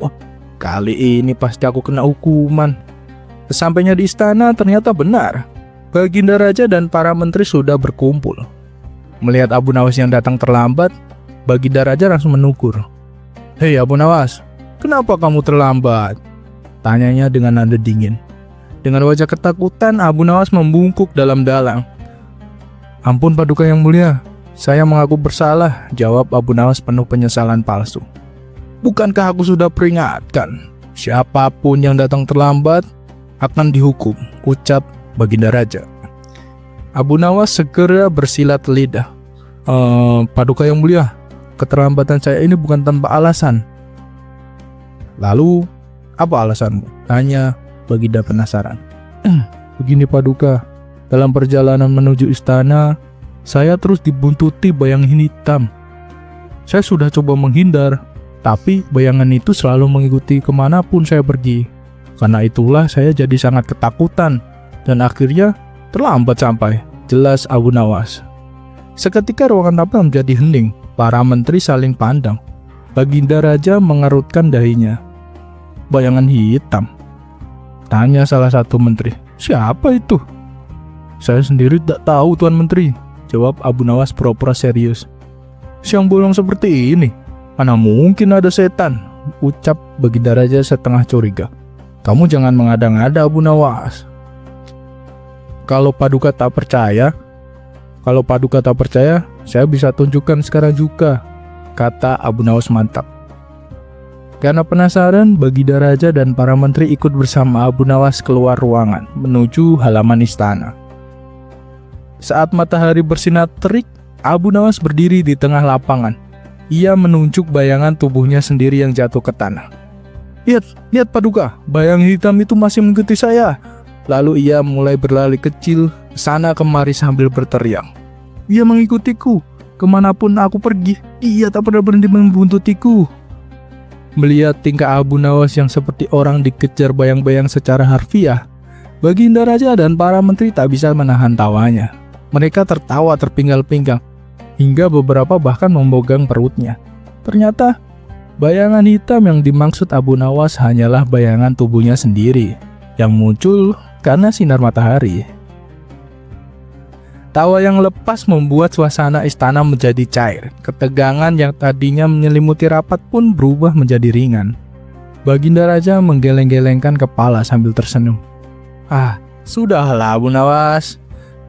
"Wah, kali ini pasti aku kena hukuman." Sesampainya di istana, ternyata benar. Baginda Raja dan para menteri sudah berkumpul. Melihat Abu Nawas yang datang terlambat, Baginda Raja langsung menegur. "Hei Abu Nawas, kenapa kamu terlambat?" tanyanya dengan nada dingin. Dengan wajah ketakutan, Abu Nawas membungkuk dalam-dalam. "Ampun Paduka yang mulia, saya mengaku bersalah," jawab Abu Nawas penuh penyesalan palsu. "Bukankah aku sudah peringatkan? Siapapun yang datang terlambat akan dihukum," ucap Baginda Raja. Abu Nawas segera bersilat lidah. Paduka yang mulia, keterlambatan saya ini bukan tanpa alasan." "Lalu, apa alasanmu?" tanya Baginda penasaran. "Begini Paduka, dalam perjalanan menuju istana, saya terus dibuntuti bayangan hitam. Saya sudah coba menghindar, tapi bayangan itu selalu mengikuti kemanapun saya pergi. Karena itulah saya jadi sangat ketakutan, dan akhirnya terlambat sampai," jelas Abu Nawas. Seketika ruangan tampil menjadi hening. Para menteri saling pandang. Baginda Raja mengerutkan dahinya. "Bayangan hitam?" tanya salah satu menteri. "Siapa itu?" "Saya sendiri tak tahu Tuan Menteri," jawab Abu Nawas pura-pura serius. "Siang bolong seperti ini, mana mungkin ada setan?" ucap Baginda Raja setengah curiga. "Kamu jangan mengada-ngada Abu Nawas. Kalau Paduka tak percaya, saya bisa tunjukkan sekarang juga," kata Abu Nawas mantap. Karena penasaran, Baginda Raja dan para menteri ikut bersama Abu Nawas keluar ruangan menuju halaman istana. Saat matahari bersinar terik, Abu Nawas berdiri di tengah lapangan. Ia menunjuk bayangan tubuhnya sendiri yang jatuh ke tanah. Lihat Paduka, bayangan hitam itu masih mengikuti saya." Lalu ia mulai berlari kecil sana kemari sambil berteriak. "Dia mengikutiku, kemanapun aku pergi, dia tak pernah berhenti membuntutiku." Melihat tingkah Abu Nawas yang seperti orang dikejar bayang-bayang secara harfiah, Baginda Raja dan para menteri tak bisa menahan tawanya. Mereka tertawa terpinggal-pinggal, hingga beberapa bahkan memegang perutnya. Ternyata, bayangan hitam yang dimaksud Abu Nawas hanyalah bayangan tubuhnya sendiri, yang muncul karena sinar matahari. Tawa yang lepas membuat suasana istana menjadi cair. Ketegangan yang tadinya menyelimuti rapat pun berubah menjadi ringan. Baginda Raja menggeleng-gelengkan kepala sambil tersenyum. Sudahlah Abu Nawas.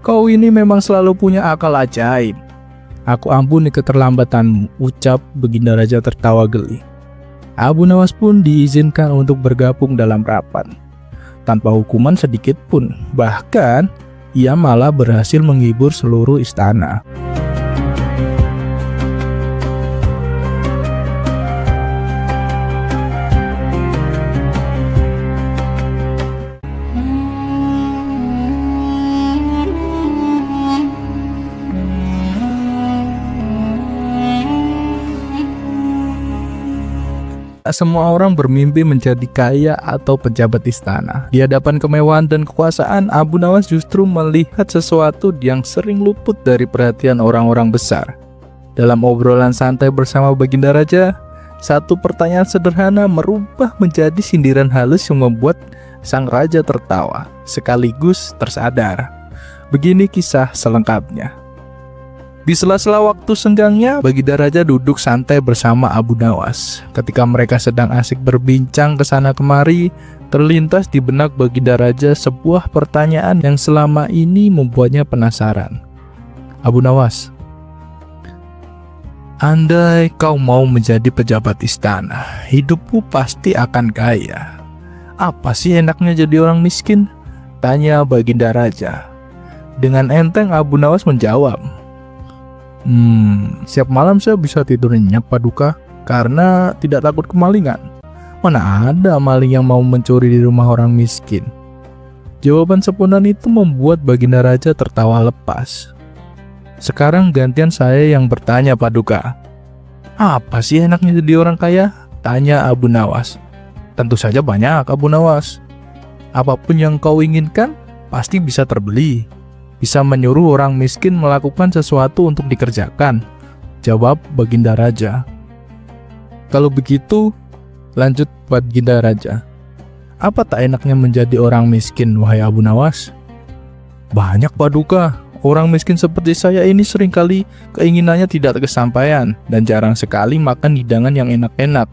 Kau ini memang selalu punya akal ajaib. Aku ampuni keterlambatanmu, ucap Baginda Raja tertawa geli. Abu Nawas pun diizinkan untuk bergabung dalam rapat. Tanpa hukuman sedikit pun, bahkan ia malah berhasil menghibur seluruh istana. Tak semua orang bermimpi menjadi kaya atau pejabat istana. Di hadapan kemewahan dan kekuasaan, Abu Nawas justru melihat sesuatu yang sering luput dari perhatian orang-orang besar. Dalam obrolan santai bersama Baginda Raja, satu pertanyaan sederhana merubah menjadi sindiran halus yang membuat sang raja tertawa, sekaligus tersadar. Begini kisah selengkapnya. Di sela-sela waktu senggangnya, Baginda Raja duduk santai bersama Abu Nawas. Ketika mereka sedang asik berbincang kesana kemari, terlintas di benak Baginda Raja sebuah pertanyaan yang selama ini membuatnya penasaran. Abu Nawas, andai kau mau menjadi pejabat istana, hidupmu pasti akan kaya. Apa sih enaknya jadi orang miskin? Tanya Baginda Raja. Dengan enteng Abu Nawas menjawab, Siap malam saya bisa tidur nyenyak Paduka, karena tidak takut kemalingan. Mana ada maling yang mau mencuri di rumah orang miskin? Jawaban spontan itu membuat Baginda Raja tertawa lepas. Sekarang gantian saya yang bertanya Paduka. Apa sih enaknya jadi orang kaya? Tanya Abu Nawas. Tentu saja banyak Abu Nawas. Apapun yang kau inginkan pasti bisa terbeli. Bisa menyuruh orang miskin melakukan sesuatu untuk dikerjakan, jawab Baginda Raja. Kalau begitu, lanjut Baginda Raja. Apa tak enaknya menjadi orang miskin, wahai Abu Nawas? Banyak Paduka, orang miskin seperti saya ini seringkali keinginannya tidak kesampaian dan jarang sekali makan hidangan yang enak-enak,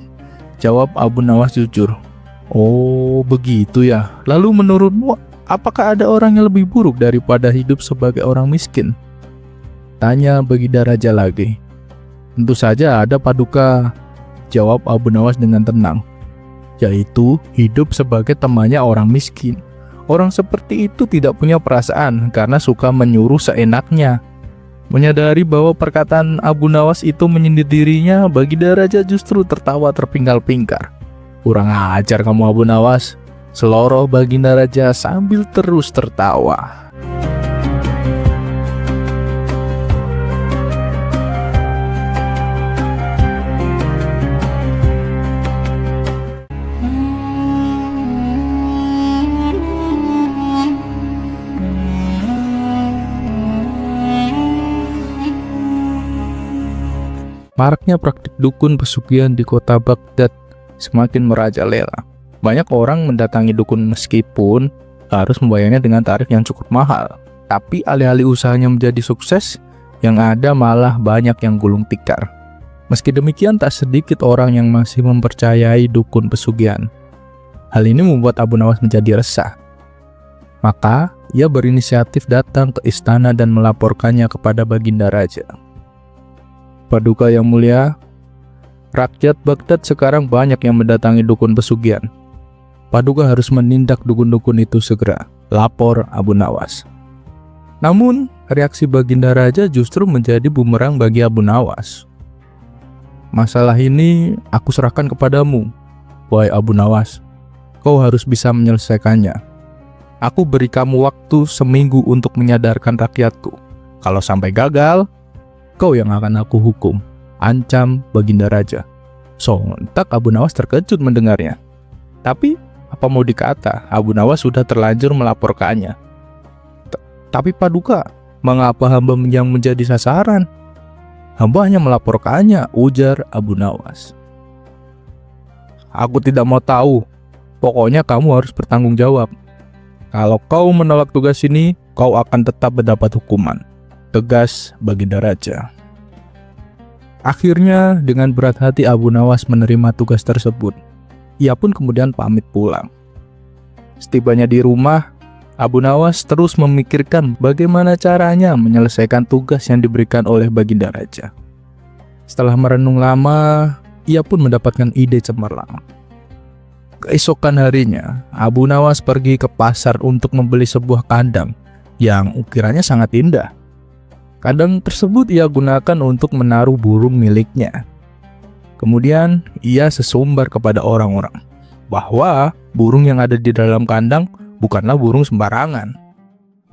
jawab Abu Nawas jujur. Oh begitu ya, lalu menurutmu apakah ada orang yang lebih buruk daripada hidup sebagai orang miskin? Tanya Baginda Raja lagi. Tentu saja ada Paduka, jawab Abu Nawas dengan tenang. Yaitu hidup sebagai temannya orang miskin. Orang seperti itu tidak punya perasaan karena suka menyuruh seenaknya. Menyadari bahwa perkataan Abu Nawas itu menyindir dirinya, Baginda Raja justru tertawa terpingkal-pingkar. Kurang ajar kamu Abu Nawas, seloroh Baginda Raja sambil terus tertawa. Maraknya praktik dukun pesugihan di kota Baghdad semakin merajalela. Banyak orang mendatangi dukun meskipun harus membayarnya dengan tarif yang cukup mahal. Tapi alih-alih usahanya menjadi sukses, yang ada malah banyak yang gulung tikar. Meski demikian, tak sedikit orang yang masih mempercayai dukun pesugihan. Hal ini membuat Abu Nawas menjadi resah. Maka, ia berinisiatif datang ke istana dan melaporkannya kepada Baginda Raja. Paduka yang mulia, rakyat Baghdad sekarang banyak yang mendatangi dukun pesugihan. Paduka harus menindak dukun-dukun itu segera, lapor Abu Nawas. Namun, reaksi Baginda Raja justru menjadi bumerang bagi Abu Nawas. Masalah ini aku serahkan kepadamu, wahai Abu Nawas. Kau harus bisa menyelesaikannya. Aku beri kamu waktu seminggu untuk menyadarkan rakyatku. Kalau sampai gagal, kau yang akan aku hukum, ancam Baginda Raja. Sontak Abu Nawas terkejut mendengarnya. Tapi apa mau dikata, Abu Nawas sudah terlanjur melaporkannya. Tapi Paduka, mengapa hamba yang menjadi sasaran? Hamba hanya melaporkannya, ujar Abu Nawas. Aku tidak mau tahu. Pokoknya kamu harus bertanggung jawab. Kalau kau menolak tugas ini, kau akan tetap mendapat hukuman, tegas Baginda Raja. Akhirnya dengan berat hati Abu Nawas menerima tugas tersebut. Ia pun kemudian pamit pulang. Setibanya di rumah, Abu Nawas terus memikirkan bagaimana caranya menyelesaikan tugas yang diberikan oleh Baginda Raja. Setelah merenung lama, ia pun mendapatkan ide cemerlang. Keesokan harinya, Abu Nawas pergi ke pasar untuk membeli sebuah kandang yang ukirannya sangat indah. Kandang tersebut ia gunakan untuk menaruh burung miliknya. Kemudian ia sesumbar kepada orang-orang bahwa burung yang ada di dalam kandang bukanlah burung sembarangan.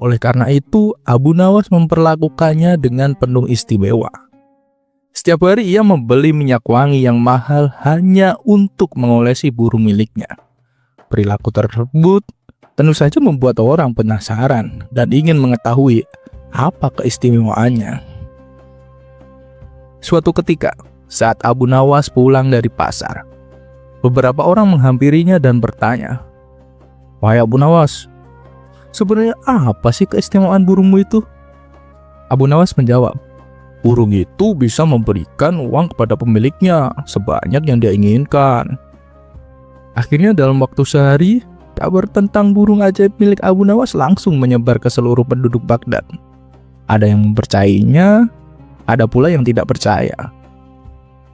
Oleh karena itu, Abu Nawas memperlakukannya dengan penuh istimewa. Setiap hari ia membeli minyak wangi yang mahal hanya untuk mengolesi burung miliknya. Perilaku tersebut tentu saja membuat orang penasaran dan ingin mengetahui apa keistimewaannya. Suatu ketika, saat Abu Nawas pulang dari pasar, beberapa orang menghampirinya dan bertanya, "Wahai Abu Nawas, sebenarnya apa sih keistimewaan burungmu itu?" Abu Nawas menjawab, "Burung itu bisa memberikan uang kepada pemiliknya sebanyak yang dia inginkan." Akhirnya dalam waktu sehari, kabar tentang burung ajaib milik Abu Nawas langsung menyebar ke seluruh penduduk Baghdad. Ada yang mempercayainya, ada pula yang tidak percaya.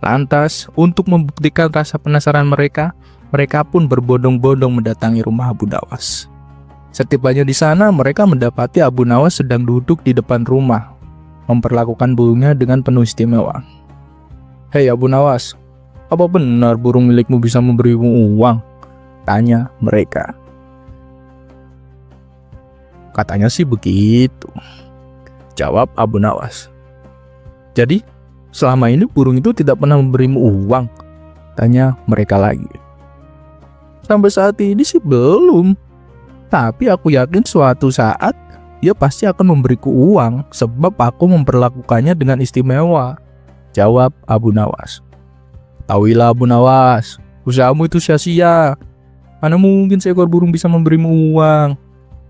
Lantas, untuk membuktikan rasa penasaran mereka pun berbondong-bondong mendatangi rumah Abu Nawas. Setibanya di sana, mereka mendapati Abu Nawas sedang duduk di depan rumah, memperlakukan burungnya dengan penuh istimewa. "Hei Abu Nawas, apa benar burung milikmu bisa memberimu uang?" tanya mereka. "Katanya sih begitu," jawab Abu Nawas. "Jadi, selama ini burung itu tidak pernah memberimu uang?" tanya mereka lagi. "Sampai saat ini sih belum. Tapi aku yakin suatu saat dia pasti akan memberiku uang sebab aku memperlakukannya dengan istimewa," jawab Abu Nawas. "Tahuilah Abu Nawas, usahamu itu sia-sia. Mana mungkin seekor burung bisa memberimu uang?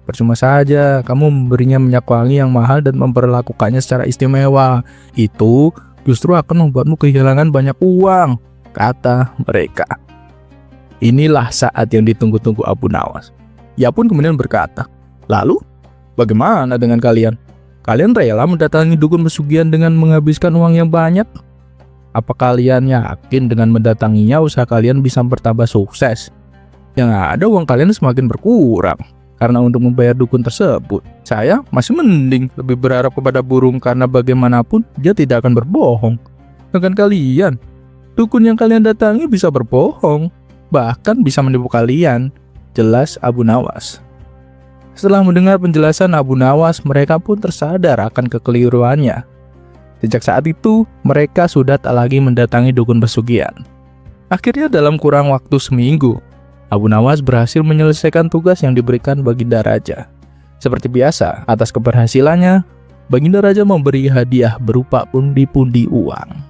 Percuma saja kamu memberinya minyak wangi yang mahal dan memperlakukannya secara istimewa. Itu justru akan membuatmu kehilangan banyak uang," kata mereka. Inilah saat yang ditunggu-tunggu Abu Nawas. Ia pun kemudian berkata, "Lalu, bagaimana dengan kalian? Kalian rela mendatangi dukun pesugihan dengan menghabiskan uang yang banyak? Apa kalian yakin dengan mendatanginya usaha kalian bisa bertambah sukses? Yang ada uang kalian semakin berkurang. Karena untuk membayar dukun tersebut, saya masih mending lebih berharap kepada burung karena bagaimanapun dia tidak akan berbohong. Dengan kalian, dukun yang kalian datangi bisa berbohong, bahkan bisa menipu kalian," jelas Abu Nawas. Setelah mendengar penjelasan Abu Nawas, mereka pun tersadar akan kekeliruannya. Sejak saat itu, mereka sudah tak lagi mendatangi dukun pesugihan. Akhirnya dalam kurang waktu seminggu, Abu Nawas berhasil menyelesaikan tugas yang diberikan Baginda Raja. Seperti biasa, atas keberhasilannya, Baginda Raja memberi hadiah berupa pundi-pundi uang.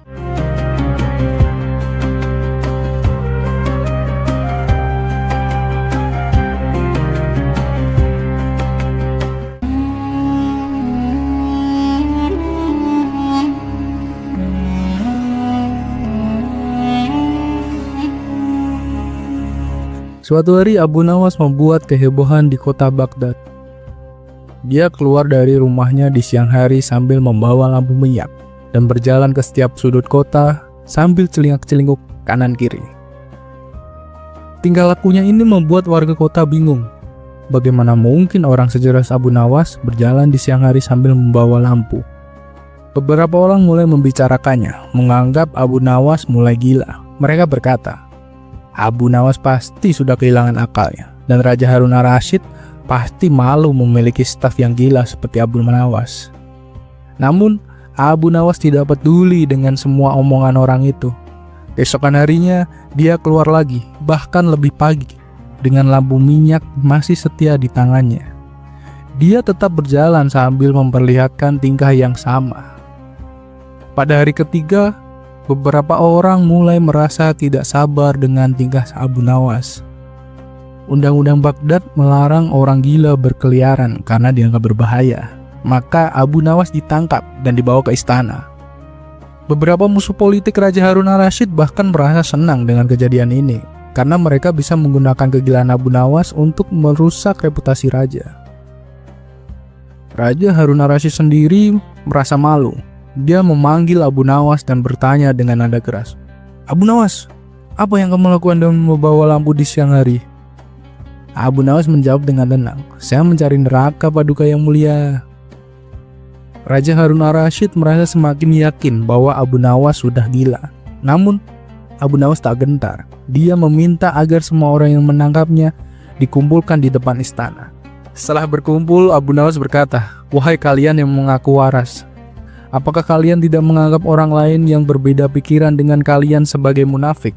Suatu hari Abu Nawas membuat kehebohan di kota Baghdad. Dia keluar dari rumahnya di siang hari sambil membawa lampu minyak dan berjalan ke setiap sudut kota sambil celingak-celinguk kanan kiri. Tingkah lakunya ini membuat warga kota bingung. Bagaimana mungkin orang sejelas Abu Nawas berjalan di siang hari sambil membawa lampu? Beberapa orang mulai membicarakannya, menganggap Abu Nawas mulai gila. Mereka berkata, Abu Nawas pasti sudah kehilangan akalnya, dan Raja Harun ar-Rasyid pasti malu memiliki staf yang gila seperti Abu Nawas. Namun, Abu Nawas tidak peduli dengan semua omongan orang itu. Keesokan harinya, dia keluar lagi, bahkan lebih pagi, dengan lampu minyak masih setia di tangannya. Dia tetap berjalan sambil memperlihatkan tingkah yang sama. Pada hari ketiga, beberapa orang mulai merasa tidak sabar dengan tingkah Abu Nawas. Undang-undang Baghdad melarang orang gila berkeliaran karena dianggap berbahaya. Maka Abu Nawas ditangkap dan dibawa ke istana. Beberapa musuh politik Raja Harun ar-Rasyid bahkan merasa senang dengan kejadian ini, karena mereka bisa menggunakan kegilaan Abu Nawas untuk merusak reputasi raja. Raja Harun ar-Rasyid sendiri merasa malu. Dia memanggil Abu Nawas dan bertanya dengan nada keras, "Abu Nawas, apa yang kamu lakukan dengan membawa lampu di siang hari?" Abu Nawas menjawab dengan tenang, "Saya mencari neraka paduka yang mulia." Raja Harun ar-Rasyid merasa semakin yakin bahwa Abu Nawas sudah gila. Namun, Abu Nawas tak gentar. Dia meminta agar semua orang yang menangkapnya dikumpulkan di depan istana. Setelah berkumpul, Abu Nawas berkata, "Wahai kalian yang mengaku waras, Apakah kalian tidak menganggap orang lain yang berbeda pikiran dengan kalian sebagai munafik?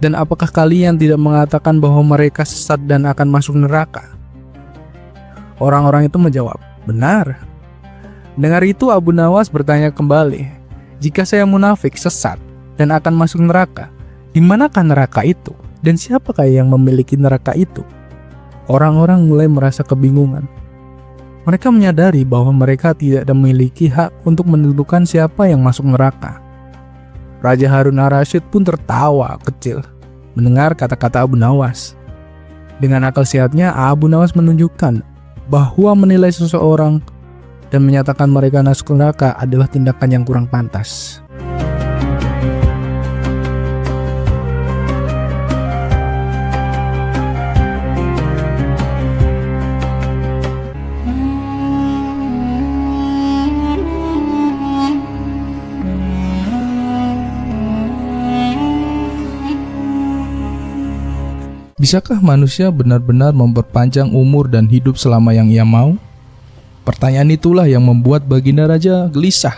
Dan apakah kalian tidak mengatakan bahwa mereka sesat dan akan masuk neraka?" Orang-orang itu menjawab, "Benar." Dengar itu Abu Nawas bertanya kembali, "Jika saya munafik, sesat, dan akan masuk neraka, di manakah neraka itu? Dan siapakah yang memiliki neraka itu?" Orang-orang mulai merasa kebingungan. Mereka menyadari bahwa mereka tidak memiliki hak untuk menentukan siapa yang masuk neraka. Raja Harun ar-Rasyid pun tertawa kecil mendengar kata-kata Abu Nawas. Dengan akal sehatnya, Abu Nawas menunjukkan bahwa menilai seseorang dan menyatakan mereka masuk neraka adalah tindakan yang kurang pantas. Bisakah manusia benar-benar memperpanjang umur dan hidup selama yang ia mau? Pertanyaan itulah yang membuat Baginda Raja gelisah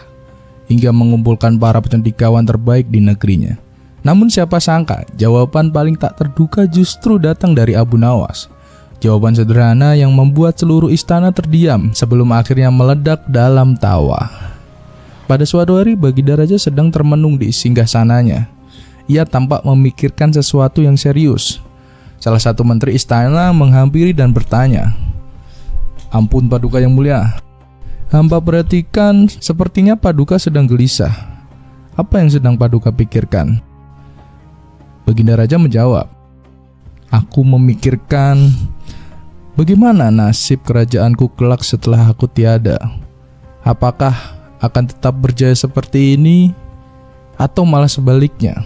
hingga mengumpulkan para cendekiawan terbaik di negerinya. Namun siapa sangka jawaban paling tak terduga justru datang dari Abu Nawas. Jawaban sederhana yang membuat seluruh istana terdiam sebelum akhirnya meledak dalam tawa. Pada suatu hari Baginda Raja sedang termenung di singgasananya. Ia tampak memikirkan sesuatu yang serius. Salah satu menteri istana menghampiri dan bertanya, "Ampun Paduka yang mulia, hamba perhatikan sepertinya Paduka sedang gelisah. Apa yang sedang Paduka pikirkan?" Baginda Raja menjawab, "Aku memikirkan bagaimana nasib kerajaanku kelak setelah aku tiada. Apakah akan tetap berjaya seperti ini atau malah sebaliknya?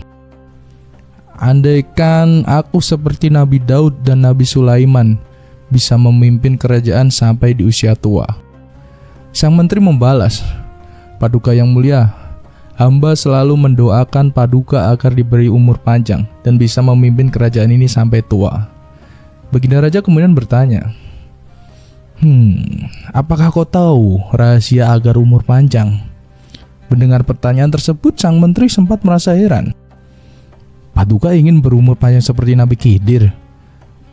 Andaikan aku seperti Nabi Daud dan Nabi Sulaiman bisa memimpin kerajaan sampai di usia tua." Sang menteri membalas, "Paduka yang mulia, hamba selalu mendoakan Paduka agar diberi umur panjang dan bisa memimpin kerajaan ini sampai tua." Baginda Raja kemudian bertanya, "Apakah kau tahu rahasia agar umur panjang?" Mendengar pertanyaan tersebut, sang menteri sempat merasa heran. "Paduka ingin berumur panjang seperti Nabi Khidir?"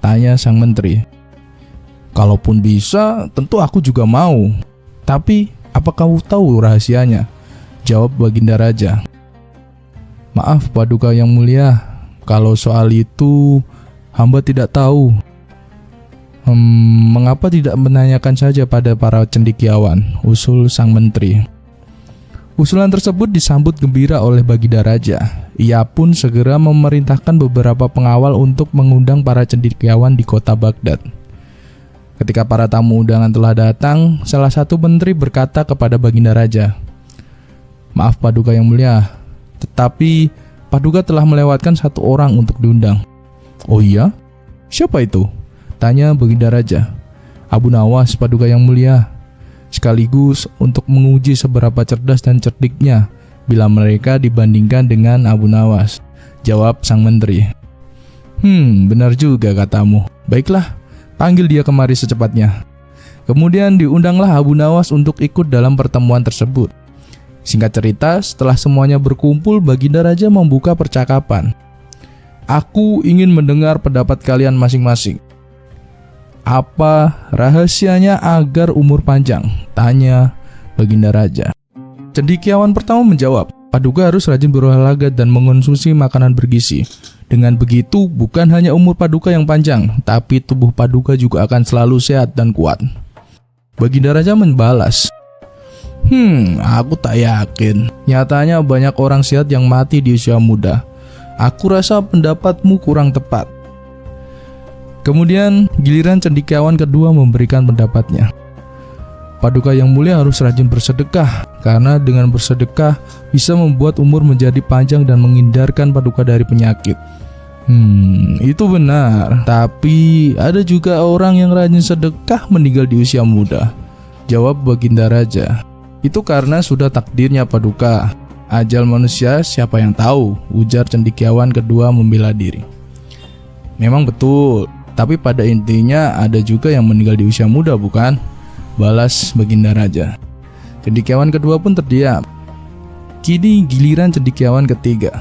tanya sang menteri. "Kalaupun bisa, tentu aku juga mau. Tapi, apakah kau tahu rahasianya?" jawab Baginda Raja. "Maaf Paduka yang mulia, kalau soal itu hamba tidak tahu." Mengapa tidak menanyakan saja pada para cendekiawan?" usul sang menteri. Usulan tersebut disambut gembira oleh Baginda Raja. Ia pun segera memerintahkan beberapa pengawal untuk mengundang para cendekiawan di kota Baghdad. Ketika para tamu undangan telah datang, salah satu menteri berkata kepada Baginda Raja, "Maaf Paduka yang mulia, tetapi Paduka telah melewatkan satu orang untuk diundang." "Oh iya? Siapa itu?" tanya Baginda Raja. "Abu Nawas Paduka yang mulia. Sekaligus untuk menguji seberapa cerdas dan cerdiknya bila mereka dibandingkan dengan Abu Nawas," jawab sang menteri. Benar juga katamu. Baiklah, panggil dia kemari secepatnya." Kemudian diundanglah Abu Nawas untuk ikut dalam pertemuan tersebut. Singkat cerita, setelah semuanya berkumpul, Baginda Raja membuka percakapan. "Aku ingin mendengar pendapat kalian masing-masing. Apa rahasianya agar umur panjang?" tanya Baginda Raja. Cendekiawan pertama menjawab, "Paduka harus rajin berolahraga dan mengonsumsi makanan bergizi. Dengan begitu, bukan hanya umur Paduka yang panjang, tapi tubuh Paduka juga akan selalu sehat dan kuat." Baginda Raja membalas, "Aku tak yakin. Nyatanya banyak orang sehat yang mati di usia muda. Aku rasa pendapatmu kurang tepat." Kemudian giliran cendekiawan kedua memberikan pendapatnya. "Paduka yang mulia harus rajin bersedekah, karena dengan bersedekah bisa membuat umur menjadi panjang dan menghindarkan Paduka dari penyakit." Itu benar, tapi ada juga orang yang rajin sedekah meninggal di usia muda, jawab Baginda Raja. "Itu karena sudah takdirnya Paduka. Ajal manusia siapa yang tahu?" ujar cendekiawan kedua membela diri. "Memang betul, tapi pada intinya ada juga yang meninggal di usia muda, bukan?" balas Baginda Raja. Cendekiawan kedua pun terdiam. Kini giliran cendekiawan ketiga.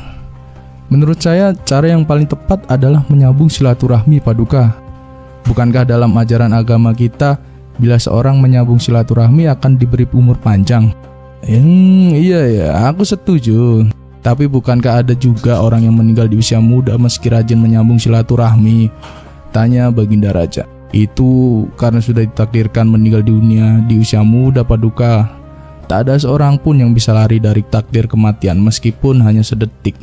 Menurut saya, cara yang paling tepat adalah menyambung silaturahmi Paduka. Bukankah dalam ajaran agama kita, bila seorang menyambung silaturahmi akan diberi umur panjang? Iya ya, aku setuju. Tapi bukankah ada juga orang yang meninggal di usia muda meski rajin menyambung silaturahmi? Tanya Baginda Raja. Itu karena sudah ditakdirkan meninggal di dunia di usia muda Paduka. Tak ada seorang pun yang bisa lari dari takdir kematian meskipun hanya sedetik,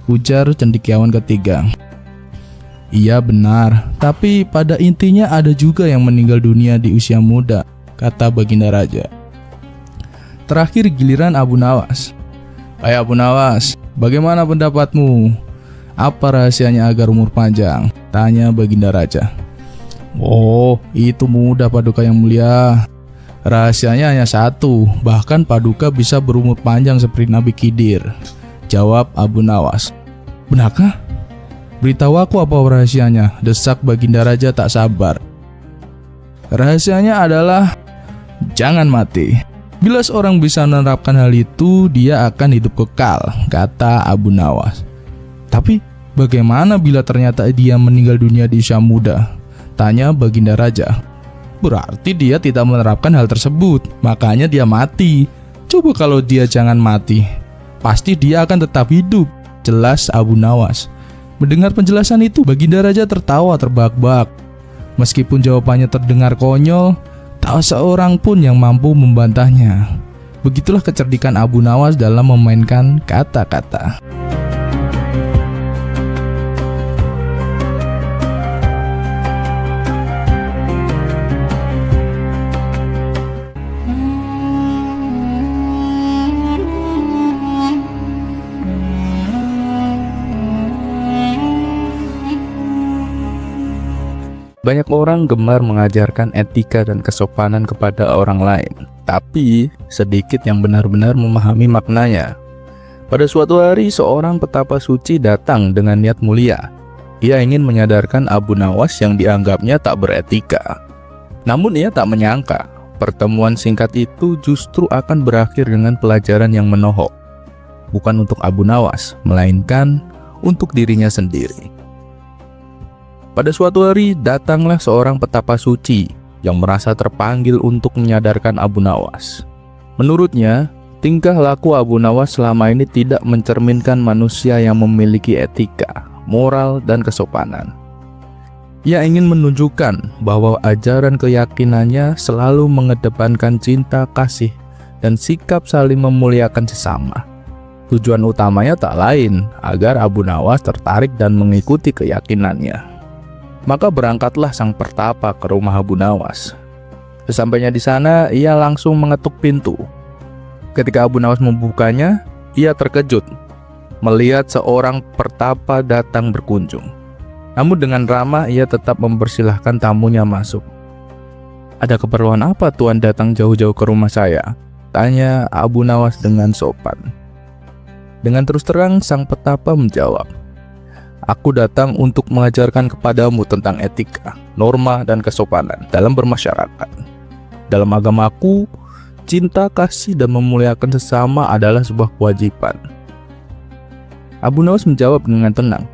ujar cendekiawan ketiga. Iya benar, tapi pada intinya ada juga yang meninggal dunia di usia muda, kata Baginda Raja. Terakhir giliran Abu Nawas. Hai Abu Nawas, bagaimana pendapatmu? Apa rahasianya agar umur panjang? Tanya Baginda Raja. Oh, itu mudah Paduka yang mulia. Rahasianya hanya satu, bahkan Paduka bisa berumur panjang seperti Nabi Khidir, jawab Abu Nawas. Benarkah? Beritahu aku apa rahasianya, desak Baginda Raja tak sabar. Rahasianya adalah jangan mati. Bila seorang bisa menerapkan hal itu, dia akan hidup kekal, kata Abu Nawas. Tapi bagaimana bila ternyata dia meninggal dunia di usia muda? Tanya Baginda Raja. Berarti dia tidak menerapkan hal tersebut, makanya dia mati. Coba kalau dia jangan mati, pasti dia akan tetap hidup, jelas Abu Nawas. Mendengar penjelasan itu, Baginda Raja tertawa terbahak-bahak. Meskipun jawabannya terdengar konyol, tak seorang pun yang mampu membantahnya. Begitulah kecerdikan Abu Nawas dalam memainkan kata-kata. Banyak orang gemar mengajarkan etika dan kesopanan kepada orang lain, tapi sedikit yang benar-benar memahami maknanya. Pada suatu hari, seorang petapa suci datang dengan niat mulia. Ia ingin menyadarkan Abu Nawas yang dianggapnya tak beretika. Namun ia tak menyangka, pertemuan singkat itu justru akan berakhir dengan pelajaran yang menohok. Bukan untuk Abu Nawas, melainkan untuk dirinya sendiri. Pada suatu hari, datanglah seorang petapa suci yang merasa terpanggil untuk menyadarkan Abu Nawas. Menurutnya, tingkah laku Abu Nawas selama ini tidak mencerminkan manusia yang memiliki etika, moral, dan kesopanan. Ia ingin menunjukkan bahwa ajaran keyakinannya selalu mengedepankan cinta, kasih, dan sikap saling memuliakan sesama. Tujuan utamanya tak lain agar Abu Nawas tertarik dan mengikuti keyakinannya. Maka berangkatlah sang pertapa ke rumah Abu Nawas. Sesampainya di sana, ia langsung mengetuk pintu. Ketika Abu Nawas membukanya, ia terkejut melihat seorang pertapa datang berkunjung. Namun dengan ramah, ia tetap mempersilahkan tamunya masuk. Ada keperluan apa Tuan datang jauh-jauh ke rumah saya? Tanya Abu Nawas dengan sopan. Dengan terus terang, sang petapa menjawab. Aku datang untuk mengajarkan kepadamu tentang etika, norma, dan kesopanan dalam bermasyarakat. Dalam agamaku, cinta, kasih, dan memuliakan sesama adalah sebuah kewajiban. Abu Nawas menjawab dengan tenang.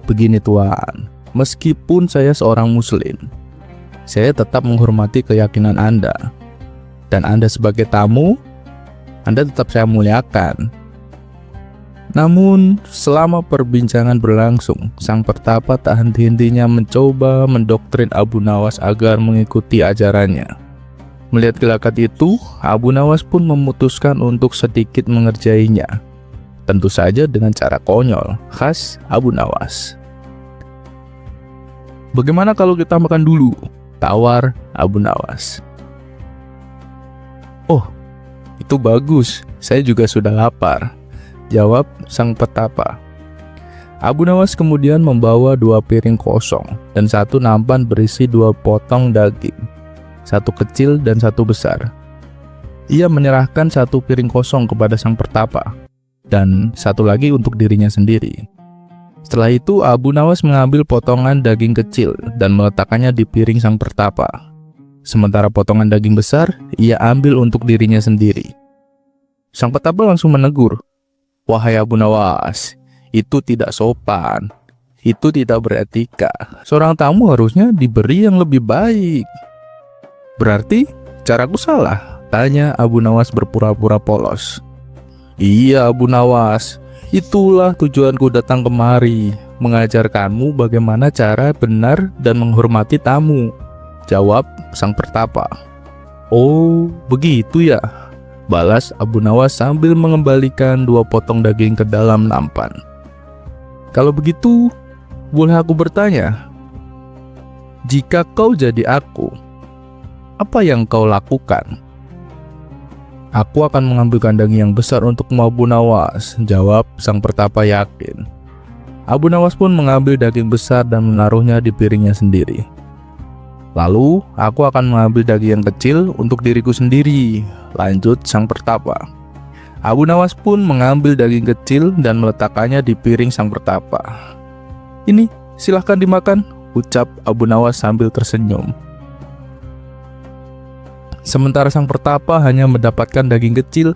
Begini Tuan, meskipun saya seorang muslim, saya tetap menghormati keyakinan Anda. Dan Anda sebagai tamu, Anda tetap saya muliakan. Namun, selama perbincangan berlangsung, sang pertapa tak henti-hentinya mencoba mendoktrin Abu Nawas agar mengikuti ajarannya. Melihat gelagat itu, Abu Nawas pun memutuskan untuk sedikit mengerjainya. Tentu saja dengan cara konyol, khas Abu Nawas. Bagaimana kalau kita makan dulu? Tawar Abu Nawas. Oh, itu bagus. Saya juga sudah lapar, jawab sang petapa. Abu Nawas kemudian membawa 2 piring kosong dan 1 nampan berisi 2 potong daging, 1 kecil dan 1 besar. Ia menyerahkan 1 piring kosong kepada sang pertapa dan 1 lagi untuk dirinya sendiri. Setelah itu Abu Nawas mengambil potongan daging kecil dan meletakkannya di piring sang pertapa. Sementara potongan daging besar ia ambil untuk dirinya sendiri. Sang petapa langsung menegur, "Wahai Abu Nawas, itu tidak sopan. Itu tidak beretika. Seorang tamu harusnya diberi yang lebih baik." "Berarti caraku salah?" tanya Abu Nawas berpura-pura polos. "Iya Abu Nawas, itulah tujuanku datang kemari, mengajarkanmu bagaimana cara benar dan menghormati tamu," jawab sang pertapa. "Oh, begitu ya," balas Abu Nawas sambil mengembalikan 2 potong daging ke dalam nampan. "Kalau begitu, boleh aku bertanya? Jika kau jadi aku, apa yang kau lakukan?" "Aku akan mengambilkan daging yang besar untukmu Abu Nawas," jawab sang pertapa yakin. Abu Nawas pun mengambil daging besar dan menaruhnya di piringnya sendiri. "Lalu aku akan mengambil daging yang kecil untuk diriku sendiri," lanjut sang pertapa. Abu Nawas pun mengambil daging kecil dan meletakkannya di piring sang pertapa. "Ini silahkan dimakan," ucap Abu Nawas sambil tersenyum. Sementara sang pertapa hanya mendapatkan daging kecil,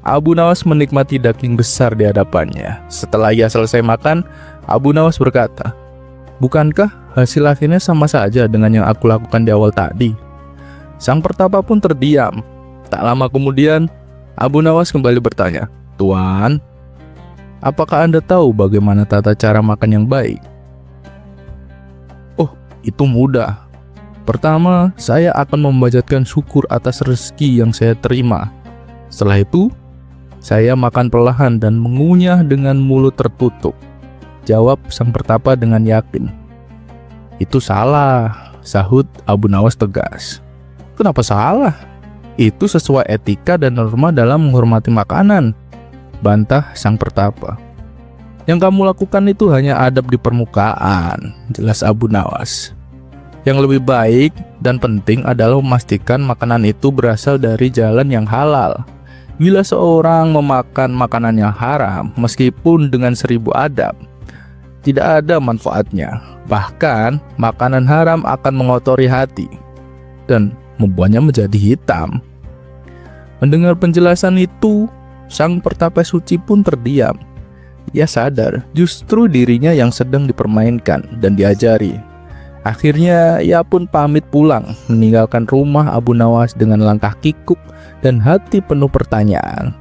Abu Nawas menikmati daging besar di hadapannya. Setelah ia selesai makan, Abu Nawas berkata, "Bukankah hasil akhirnya sama saja dengan yang aku lakukan di awal tadi?" Sang pertapa pun terdiam. Tak lama kemudian, Abu Nawas kembali bertanya, "Tuan, apakah Anda tahu bagaimana tata cara makan yang baik?" "Oh, itu mudah. Pertama, saya akan memanjatkan syukur atas rezeki yang saya terima. Setelah itu, saya makan perlahan dan mengunyah dengan mulut tertutup," jawab sang pertapa dengan yakin. "Itu salah," sahut Abu Nawas tegas. "Kenapa salah? Itu sesuai etika dan norma dalam menghormati makanan," bantah sang pertapa. "Yang kamu lakukan itu hanya adab di permukaan," jelas Abu Nawas. "Yang lebih baik dan penting adalah memastikan makanan itu berasal dari jalan yang halal. Bila seorang memakan makanan yang haram, meskipun dengan 1000 adab, tidak ada manfaatnya. Bahkan, makanan haram akan mengotori hati dan membuatnya menjadi hitam." Mendengar penjelasan itu, sang pertapa suci pun terdiam. Ia sadar justru dirinya yang sedang dipermainkan dan diajari. Akhirnya ia pun pamit pulang, meninggalkan rumah Abu Nawas dengan langkah kikuk dan hati penuh pertanyaan.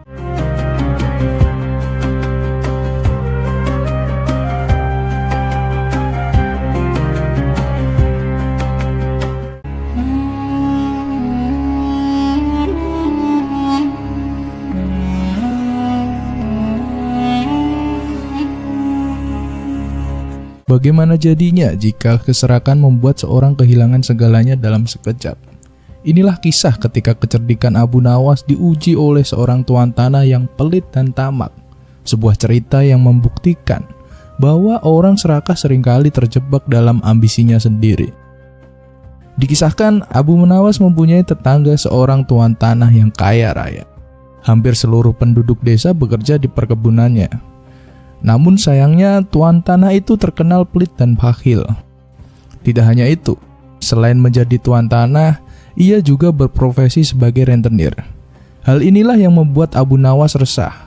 Bagaimana jadinya jika keserakan membuat seorang kehilangan segalanya dalam sekejap? Inilah kisah ketika kecerdikan Abu Nawas diuji oleh seorang tuan tanah yang pelit dan tamak. Sebuah cerita yang membuktikan bahwa orang serakah seringkali terjebak dalam ambisinya sendiri. Dikisahkan Abu Nawas mempunyai tetangga seorang tuan tanah yang kaya raya. Hampir seluruh penduduk desa bekerja di perkebunannya. Namun sayangnya tuan tanah itu terkenal pelit dan bakhil. Tidak hanya itu, selain menjadi tuan tanah, ia juga berprofesi sebagai rentenir. Hal inilah yang membuat Abu Nawas resah.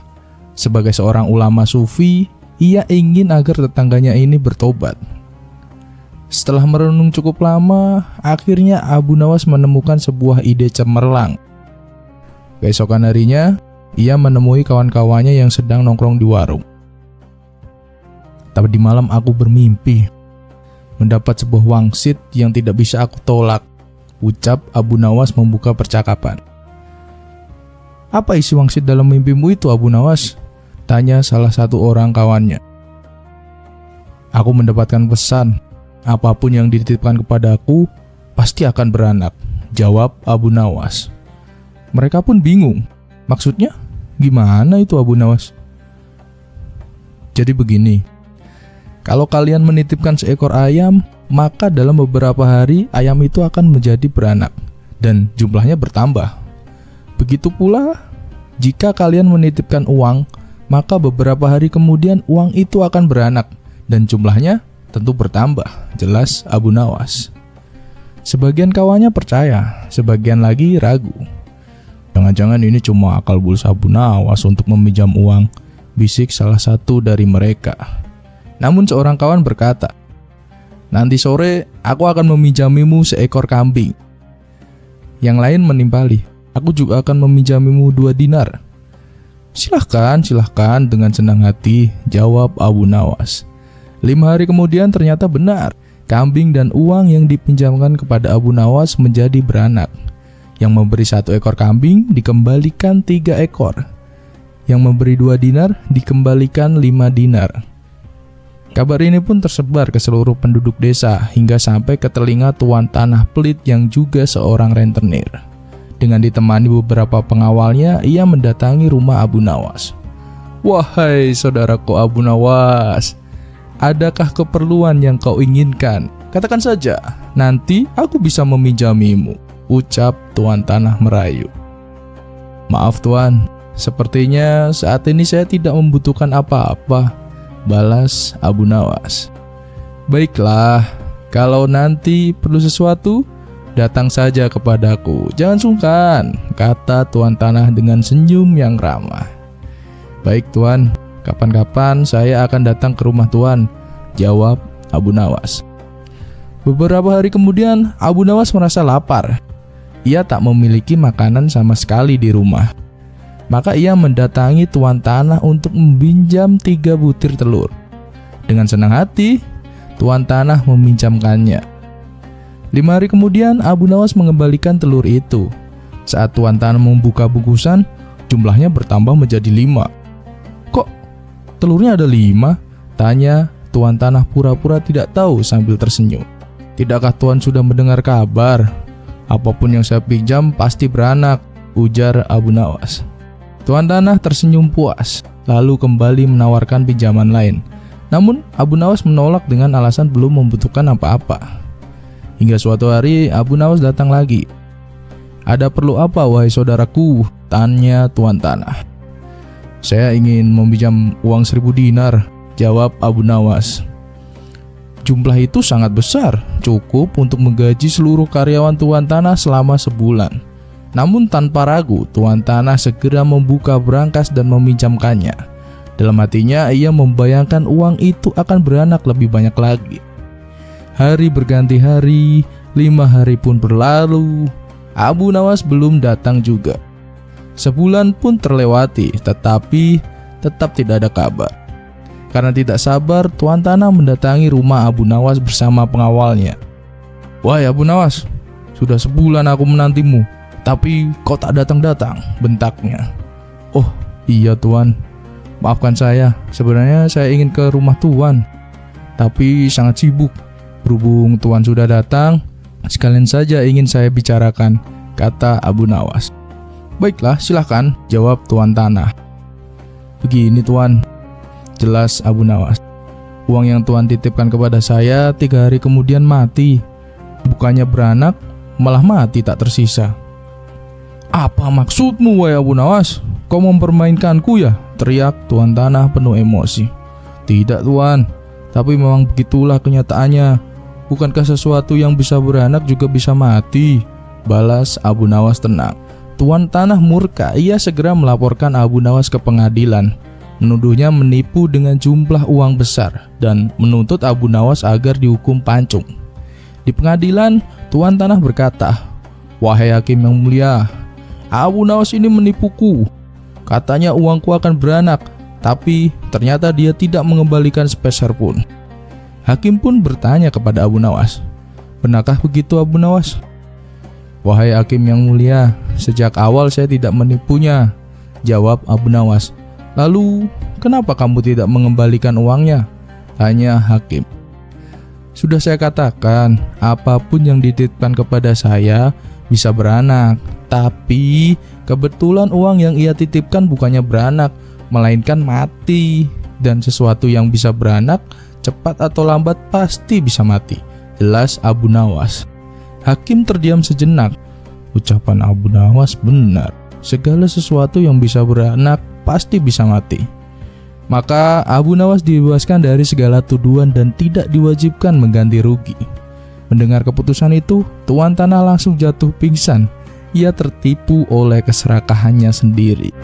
Sebagai seorang ulama sufi, ia ingin agar tetangganya ini bertobat. Setelah merenung cukup lama, akhirnya Abu Nawas menemukan sebuah ide cemerlang. Keesokan harinya, ia menemui kawan-kawannya yang sedang nongkrong di warung. "Tadi malam aku bermimpi mendapat sebuah wangsit yang tidak bisa aku tolak," ucap Abu Nawas membuka percakapan. "Apa isi wangsit dalam mimpimu itu, Abu Nawas?" tanya salah satu orang kawannya. "Aku mendapatkan pesan, apapun yang dititipkan kepadaku pasti akan beranak," jawab Abu Nawas. Mereka pun bingung. "Maksudnya gimana itu, Abu Nawas?" "Jadi begini. Kalau kalian menitipkan seekor ayam, maka dalam beberapa hari ayam itu akan menjadi beranak dan jumlahnya bertambah. Begitu pula, jika kalian menitipkan uang, maka beberapa hari kemudian uang itu akan beranak dan jumlahnya tentu bertambah," jelas Abu Nawas. Sebagian kawannya percaya, sebagian lagi ragu. Jangan-jangan ini cuma akal bulus Abu Nawas untuk meminjam uang, bisik salah satu dari mereka. Namun seorang kawan berkata, "Nanti sore aku akan meminjamimu seekor kambing." Yang lain menimpali, "Aku juga akan meminjamimu 2 dinar." Silahkan, dengan senang hati, jawab Abu Nawas. 5 hari kemudian ternyata benar, kambing dan uang yang dipinjamkan kepada Abu Nawas menjadi beranak. Yang memberi 1 ekor kambing dikembalikan 3 ekor. Yang memberi 2 dinar dikembalikan 5 dinar. Kabar ini pun tersebar ke seluruh penduduk desa hingga sampai ke telinga tuan tanah pelit yang juga seorang rentenir. Dengan ditemani beberapa pengawalnya, ia mendatangi rumah Abu Nawas. "Wahai saudaraku Abu Nawas, adakah keperluan yang kau inginkan? Katakan saja, nanti aku bisa meminjamimu," ucap tuan tanah merayu. "Maaf tuan, sepertinya saat ini saya tidak membutuhkan apa-apa," balas Abu Nawas. "Baiklah, kalau nanti perlu sesuatu, datang saja kepadaku, jangan sungkan," kata tuan tanah dengan senyum yang ramah. "Baik tuan, kapan-kapan saya akan datang ke rumah tuan," jawab Abu Nawas. Beberapa hari kemudian, Abu Nawas merasa lapar. Ia tak memiliki makanan sama sekali di rumah. Maka ia mendatangi tuan tanah untuk meminjam 3 butir telur. Dengan senang hati, tuan tanah meminjamkannya. 5 hari kemudian, Abu Nawas mengembalikan telur itu. Saat tuan tanah membuka bungkusan, jumlahnya bertambah menjadi 5. "Kok telurnya ada 5? Tanya tuan tanah pura-pura tidak tahu sambil tersenyum. "Tidakkah tuan sudah mendengar kabar? Apapun yang saya pinjam pasti beranak," ujar Abu Nawas. Tuan tanah tersenyum puas, lalu kembali menawarkan pinjaman lain. Namun Abu Nawas menolak dengan alasan belum membutuhkan apa-apa. Hingga suatu hari Abu Nawas datang lagi. "Ada perlu apa wahai saudaraku?" tanya tuan tanah. "Saya ingin meminjam uang 1000 dinar, jawab Abu Nawas. Jumlah itu sangat besar, cukup untuk menggaji seluruh karyawan tuan tanah selama sebulan. Namun tanpa ragu, tuan tanah segera membuka berangkas dan meminjamkannya. Dalam hatinya, ia membayangkan uang itu akan beranak lebih banyak lagi. Hari berganti hari, 5 hari pun berlalu. Abu Nawas belum datang juga. Sebulan pun terlewati, tetapi tetap tidak ada kabar. Karena tidak sabar, tuan tanah mendatangi rumah Abu Nawas bersama pengawalnya. "Wahai Abu Nawas, sudah sebulan aku menantimu, tapi kau tak datang-datang," bentaknya. "Oh iya tuan, maafkan saya. Sebenarnya saya ingin ke rumah tuan, tapi sangat sibuk. Berhubung tuan sudah datang, sekalian saja ingin saya bicarakan," kata Abu Nawas. "Baiklah, silakan," jawab tuan tanah. "Begini tuan," jelas Abu Nawas. "Uang yang tuan titipkan kepada saya 3 hari kemudian mati. Bukannya beranak, malah mati tak tersisa." "Apa maksudmu wahai Abu Nawas? Kau mempermainkanku ya?" teriak tuan tanah penuh emosi. "Tidak tuan, tapi memang begitulah kenyataannya. Bukankah sesuatu yang bisa beranak juga bisa mati?" balas Abu Nawas tenang. Tuan tanah murka, ia segera melaporkan Abu Nawas ke pengadilan, menuduhnya menipu dengan jumlah uang besar dan menuntut Abu Nawas agar dihukum pancung. Di pengadilan, tuan tanah berkata, "Wahai hakim yang mulia, Abu Nawas ini menipuku. Katanya uangku akan beranak, tapi ternyata dia tidak mengembalikan sepeser pun." Hakim pun bertanya kepada Abu Nawas, "Benarkah begitu Abu Nawas?" "Wahai hakim yang mulia, sejak awal saya tidak menipunya," jawab Abu Nawas. "Lalu, kenapa kamu tidak mengembalikan uangnya?" tanya hakim. "Sudah saya katakan, apapun yang dititipkan kepada saya bisa beranak. Tapi, kebetulan uang yang ia titipkan bukannya beranak, melainkan mati. Dan sesuatu yang bisa beranak, cepat atau lambat pasti bisa mati," jelas Abu Nawas. Hakim terdiam sejenak. Ucapan Abu Nawas benar. Segala sesuatu yang bisa beranak pasti bisa mati. Maka Abu Nawas dibebaskan dari segala tuduhan dan tidak diwajibkan mengganti rugi. Mendengar keputusan itu, Tuan Tanah langsung jatuh pingsan. Ia tertipu oleh keserakahannya sendiri.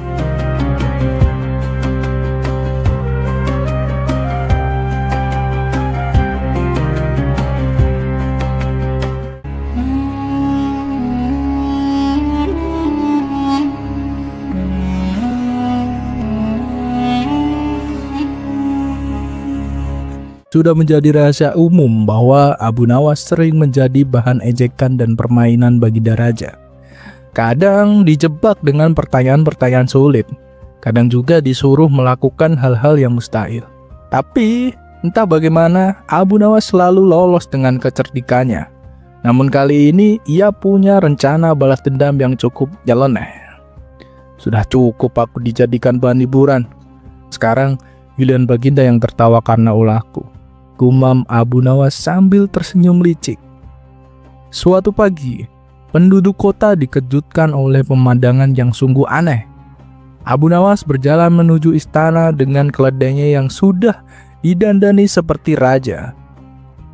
Sudah menjadi rahasia umum bahwa Abu Nawas sering menjadi bahan ejekan dan permainan Baginda Raja. Kadang dijebak dengan pertanyaan-pertanyaan sulit, kadang juga disuruh melakukan hal-hal yang mustahil. Tapi entah bagaimana, Abu Nawas selalu lolos dengan kecerdikannya. Namun kali ini ia punya rencana balas dendam yang cukup nyeleneh. Sudah cukup aku dijadikan bahan hiburan. Sekarang giliran Baginda yang tertawa karena ulahku, gumam Abu Nawas sambil tersenyum licik. Suatu pagi, penduduk kota dikejutkan oleh pemandangan yang sungguh aneh. Abu Nawas berjalan menuju istana dengan keledainya yang sudah didandani seperti raja.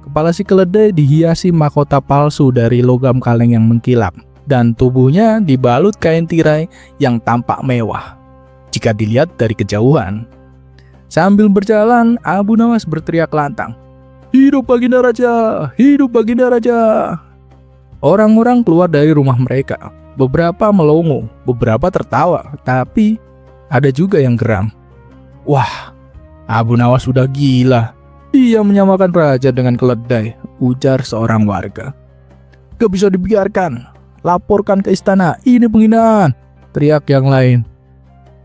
Kepala si keledai dihiasi mahkota palsu dari logam kaleng yang mengkilap, dan tubuhnya dibalut kain tirai yang tampak mewah jika dilihat dari kejauhan. Sambil berjalan, Abu Nawas berteriak lantang, "Hidup Baginda Raja! Hidup Baginda Raja!" Orang-orang keluar dari rumah mereka. Beberapa melongo, beberapa tertawa, tapi ada juga yang geram. "Wah, Abu Nawas sudah gila. Dia menyamakan raja dengan keledai," ujar seorang warga. "Gak bisa dibiarkan. Laporkan ke istana, ini penghinaan," teriak yang lain.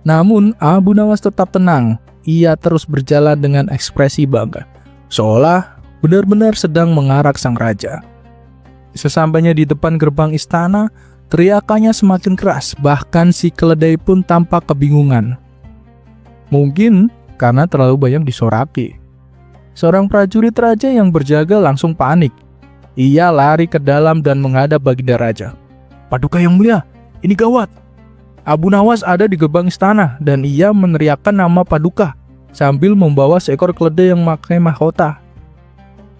Namun Abu Nawas tetap tenang. Ia terus berjalan dengan ekspresi bangga, seolah benar-benar sedang mengarak sang raja. Sesampainya di depan gerbang istana, teriakannya semakin keras, bahkan si keledai pun tampak kebingungan. Mungkin karena terlalu banyak disoraki. Seorang prajurit raja yang berjaga langsung panik. Ia lari ke dalam dan menghadap Baginda Raja. "Paduka yang mulia, ini gawat. Abu Nawas ada di gerbang istana dan ia meneriakkan nama Paduka sambil membawa seekor keledai yang memakai mahkota."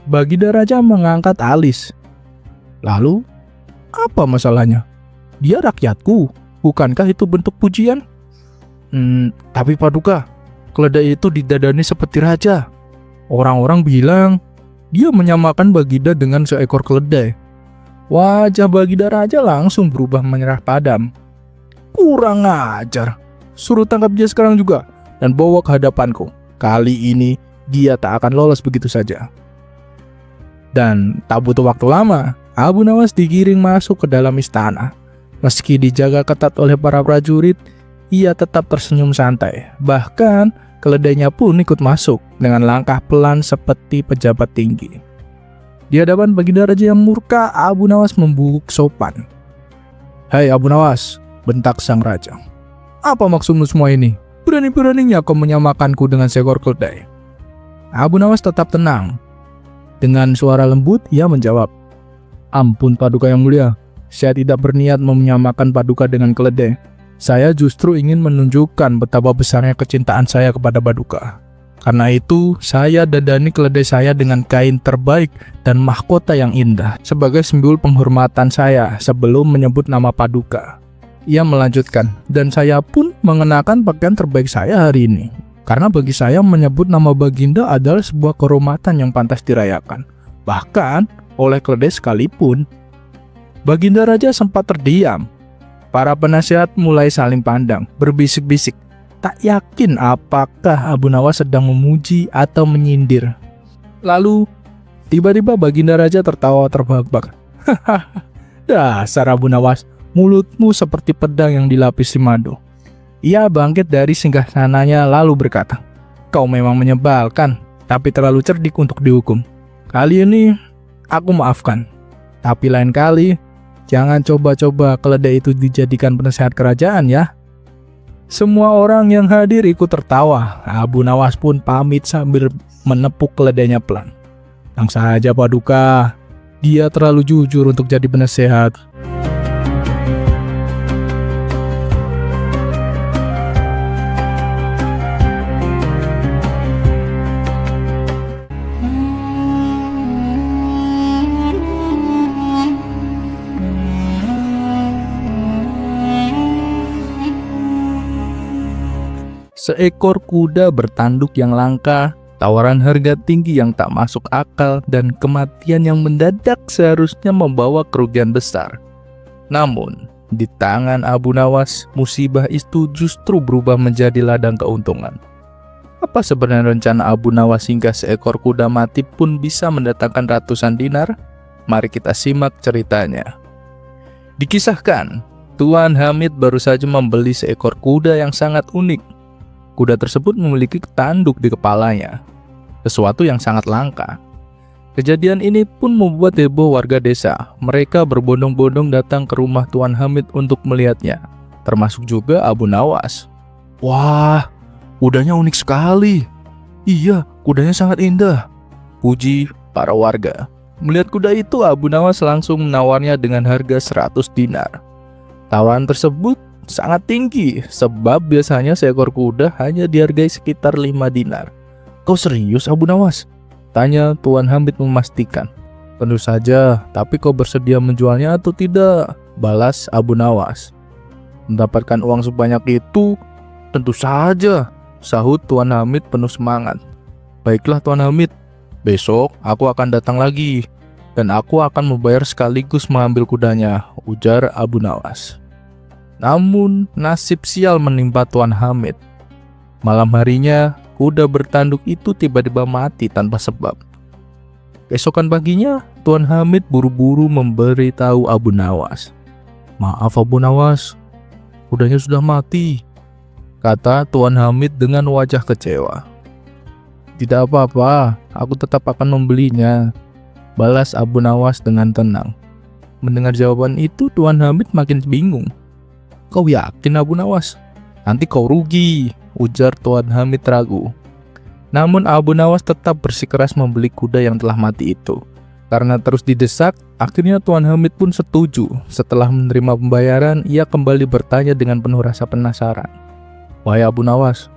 Baginda Raja mengangkat alis. "Lalu, apa masalahnya? Dia rakyatku, bukankah itu bentuk pujian?" Tapi Paduka, keledai itu didandani seperti raja. Orang-orang bilang dia menyamakan Baginda dengan seekor keledai." Wajah Baginda Raja langsung berubah menyerah padam. "Kurang ajar. Suruh tangkap dia sekarang juga dan bawa ke hadapanku. Kali ini dia tak akan lolos begitu saja." Dan tak butuh waktu lama, Abu Nawas digiring masuk ke dalam istana. Meski dijaga ketat oleh para prajurit, ia tetap tersenyum santai. Bahkan keledainya pun ikut masuk dengan langkah pelan seperti pejabat tinggi. Di hadapan Baginda Raja yang murka, Abu Nawas membungkuk sopan. "Hai Abu Nawas," bentak sang raja. "Apa maksudmu semua ini? Berani-beraninya kau menyamakanku dengan seekor keledai." Abu Nawas tetap tenang. Dengan suara lembut, ia menjawab, "Ampun Paduka yang mulia, saya tidak berniat menyamakan Paduka dengan keledai. Saya justru ingin menunjukkan betapa besarnya kecintaan saya kepada Paduka. Karena itu, saya dandani keledai saya dengan kain terbaik dan mahkota yang indah sebagai simbol penghormatan saya sebelum menyebut nama Paduka." Ia melanjutkan, "Dan saya pun mengenakan pakaian terbaik saya hari ini. Karena bagi saya menyebut nama Baginda adalah sebuah kehormatan yang pantas dirayakan, bahkan oleh keledai sekalipun." Baginda Raja sempat terdiam. Para penasehat mulai saling pandang, berbisik-bisik. Tak yakin apakah Abu Nawas sedang memuji atau menyindir. Lalu, tiba-tiba Baginda Raja tertawa terbahak-bahak. "Hahaha, dasar Abu Nawas, mulutmu seperti pedang yang dilapisi madu." Ia bangkit dari singgasananya lalu berkata, "Kau memang menyebalkan, tapi terlalu cerdik untuk dihukum. Kali ini, aku maafkan. Tapi lain kali, jangan coba-coba keledai itu dijadikan penasehat kerajaan ya." Semua orang yang hadir ikut tertawa. Abu Nawas pun pamit sambil menepuk keledainya pelan. "Tenang saja Paduka, dia terlalu jujur untuk jadi penasehat." Seekor kuda bertanduk yang langka, tawaran harga tinggi yang tak masuk akal, dan kematian yang mendadak seharusnya membawa kerugian besar. Namun, di tangan Abu Nawas, musibah itu justru berubah menjadi ladang keuntungan. Apa sebenarnya rencana Abu Nawas hingga seekor kuda mati pun bisa mendatangkan ratusan dinar? Mari kita simak ceritanya. Dikisahkan, Tuan Hamid baru saja membeli seekor kuda yang sangat unik. Kuda tersebut memiliki tanduk di kepalanya, sesuatu yang sangat langka. Kejadian ini pun membuat heboh warga desa. Mereka berbondong-bondong datang ke rumah Tuan Hamid untuk melihatnya, termasuk juga Abu Nawas. "Wah, kudanya unik sekali." "Iya, kudanya sangat indah," puji para warga. Melihat kuda itu, Abu Nawas langsung menawarnya dengan harga 100 dinar. Tawaran tersebut sangat tinggi, sebab biasanya seekor kuda hanya dihargai sekitar 5 dinar. "Kau serius, Abu Nawas?" tanya Tuan Hamid memastikan. "Tentu saja, tapi kau bersedia menjualnya atau tidak?" balas Abu Nawas. "Mendapatkan uang sebanyak itu, tentu saja," sahut Tuan Hamid penuh semangat. "Baiklah Tuan Hamid, besok aku akan datang lagi, dan aku akan membayar sekaligus mengambil kudanya," ujar Abu Nawas. Namun, nasib sial menimpa Tuan Hamid. Malam harinya, kuda bertanduk itu tiba-tiba mati tanpa sebab. Keesokan paginya, Tuan Hamid buru-buru memberitahu Abu Nawas. "Maaf Abu Nawas, kudanya sudah mati," kata Tuan Hamid dengan wajah kecewa. "Tidak apa-apa, aku tetap akan membelinya," balas Abu Nawas dengan tenang. Mendengar jawaban itu, Tuan Hamid makin bingung. "Kau yakin Abu Nawas? Nanti kau rugi," ujar Tuan Hamid ragu. Namun Abu Nawas tetap bersikeras membeli kuda yang telah mati itu. Karena terus didesak, akhirnya Tuan Hamid pun setuju. Setelah menerima pembayaran, ia kembali bertanya dengan penuh rasa penasaran. "Wahai Abu Nawas,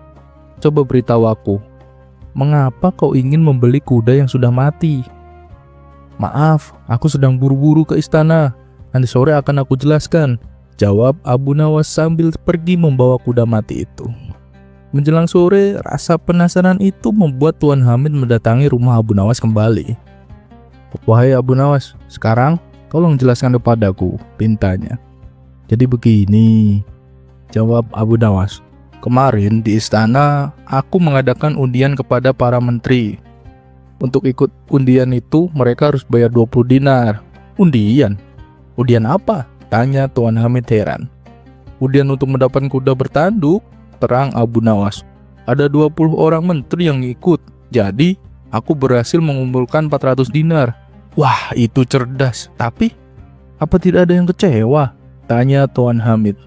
coba beritahu aku, mengapa kau ingin membeli kuda yang sudah mati?" "Maaf, aku sedang buru-buru ke istana. Nanti sore akan aku jelaskan," jawab Abu Nawas sambil pergi membawa kuda mati itu. Menjelang sore, rasa penasaran itu membuat Tuan Hamid mendatangi rumah Abu Nawas kembali. "Wahai Abu Nawas, sekarang tolong jelaskan kepadaku," pintanya. "Jadi begini," jawab Abu Nawas. "Kemarin di istana, aku mengadakan undian kepada para menteri. Untuk ikut undian itu, mereka harus bayar 20 dinar. "Undian? Undian apa?" tanya Tuan Hamid heran. "Undian untuk mendapatkan kuda bertanduk," terang Abu Nawas. "Ada 20 orang menteri yang ikut, jadi aku berhasil mengumpulkan 400 dinar. "Wah, itu cerdas. Tapi, apa tidak ada yang kecewa?" tanya Tuan Hamid.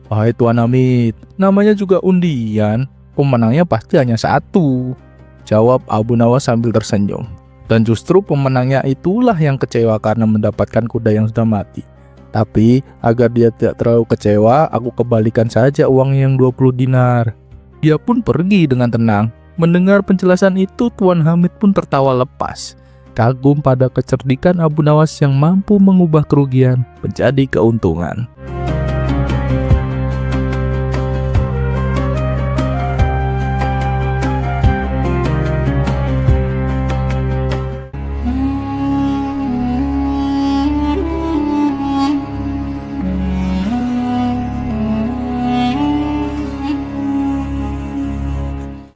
"Wahai Tuan Hamid, namanya juga undian. Pemenangnya pasti hanya satu," jawab Abu Nawas sambil tersenyum. "Dan justru pemenangnya itulah yang kecewa karena mendapatkan kuda yang sudah mati. Tapi agar dia tidak terlalu kecewa, aku kembalikan saja uang yang 20 dinar." Dia pun pergi dengan tenang. Mendengar penjelasan itu, Tuan Hamid pun tertawa lepas. Kagum pada kecerdikan Abu Nawas yang mampu mengubah kerugian menjadi keuntungan.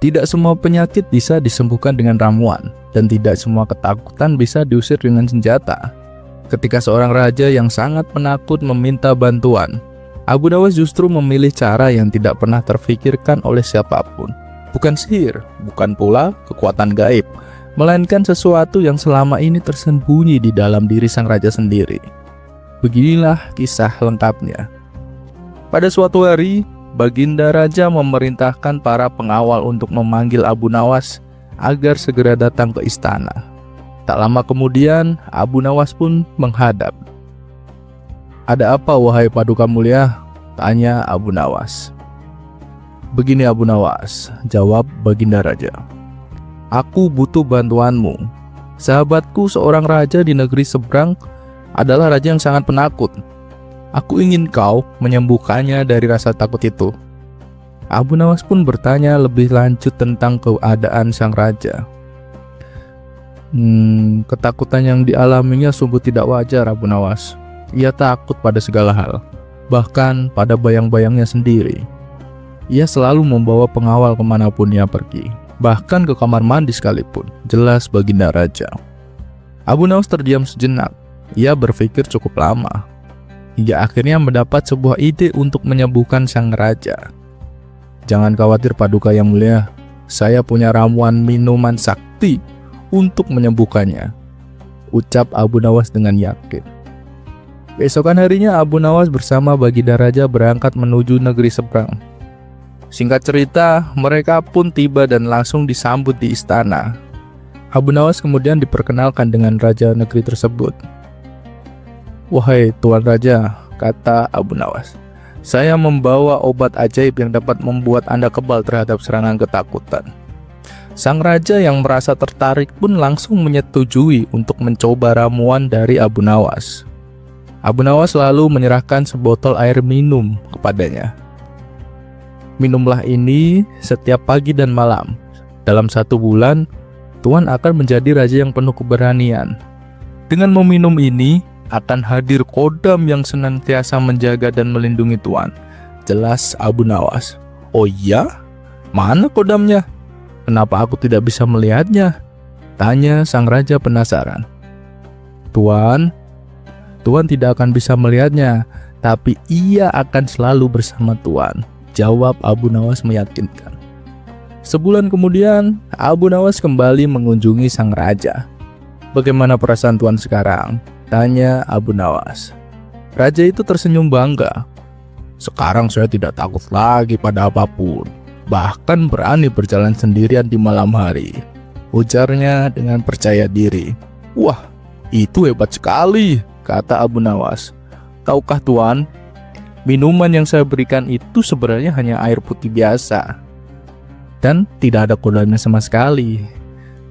Tidak semua penyakit bisa disembuhkan dengan ramuan, dan tidak semua ketakutan bisa diusir dengan senjata. Ketika seorang raja yang sangat penakut meminta bantuan, Abu Nawas justru memilih cara yang tidak pernah terfikirkan oleh siapapun. Bukan sihir, bukan pula kekuatan gaib, melainkan sesuatu yang selama ini tersembunyi di dalam diri sang raja sendiri. Beginilah kisah lengkapnya. Pada suatu hari, Baginda Raja memerintahkan para pengawal untuk memanggil Abu Nawas agar segera datang ke istana. Tak lama kemudian, Abu Nawas pun menghadap. "Ada apa wahai Paduka Mulia?" tanya Abu Nawas. "Begini Abu Nawas," jawab Baginda Raja. "Aku butuh bantuanmu. Sahabatku seorang raja di negeri seberang adalah raja yang sangat penakut. Aku ingin kau menyembuhkannya dari rasa takut itu." Abu Nawas pun bertanya lebih lanjut tentang keadaan sang raja. Ketakutan yang dialaminya sungguh tidak wajar, Abu Nawas. Ia takut pada segala hal, bahkan pada bayang-bayangnya sendiri. Ia selalu membawa pengawal kemanapun ia pergi, bahkan ke kamar mandi sekalipun. Jelas baginda raja. Abu Nawas terdiam sejenak. Ia berpikir cukup lama, hingga akhirnya mendapat sebuah ide untuk menyembuhkan sang raja. Jangan khawatir Paduka yang mulia, saya punya ramuan minuman sakti untuk menyembuhkannya, ucap Abu Nawas dengan yakin. Besokan harinya Abu Nawas bersama baginda raja berangkat menuju negeri seberang. Singkat cerita, mereka pun tiba dan langsung disambut di istana. Abu Nawas kemudian diperkenalkan dengan raja negeri tersebut. "Wahai Tuan Raja," kata Abu Nawas, "saya membawa obat ajaib yang dapat membuat Anda kebal terhadap serangan ketakutan." Sang raja yang merasa tertarik pun langsung menyetujui untuk mencoba ramuan dari Abu Nawas. Abu Nawas lalu menyerahkan sebotol air minum kepadanya. "Minumlah ini setiap pagi dan malam. Dalam 1 bulan, Tuan akan menjadi raja yang penuh keberanian. Dengan meminum ini, akan hadir kodam yang senantiasa menjaga dan melindungi Tuan," jelas Abu Nawas. "Oh iya? Mana kodamnya? Kenapa aku tidak bisa melihatnya?" tanya sang raja penasaran. Tuan tidak akan bisa melihatnya, tapi ia akan selalu bersama Tuan," jawab Abu Nawas meyakinkan. Sebulan kemudian, Abu Nawas kembali mengunjungi sang raja. "Bagaimana perasaan Tuan sekarang?" tanya Abu Nawas. Raja itu tersenyum bangga. "Sekarang saya tidak takut lagi pada apapun, bahkan berani berjalan sendirian di malam hari," ujarnya dengan percaya diri. "Wah, itu hebat sekali," kata Abu Nawas. "Tahukah Tuan, minuman yang saya berikan itu sebenarnya hanya air putih biasa dan tidak ada kodamnya sama sekali.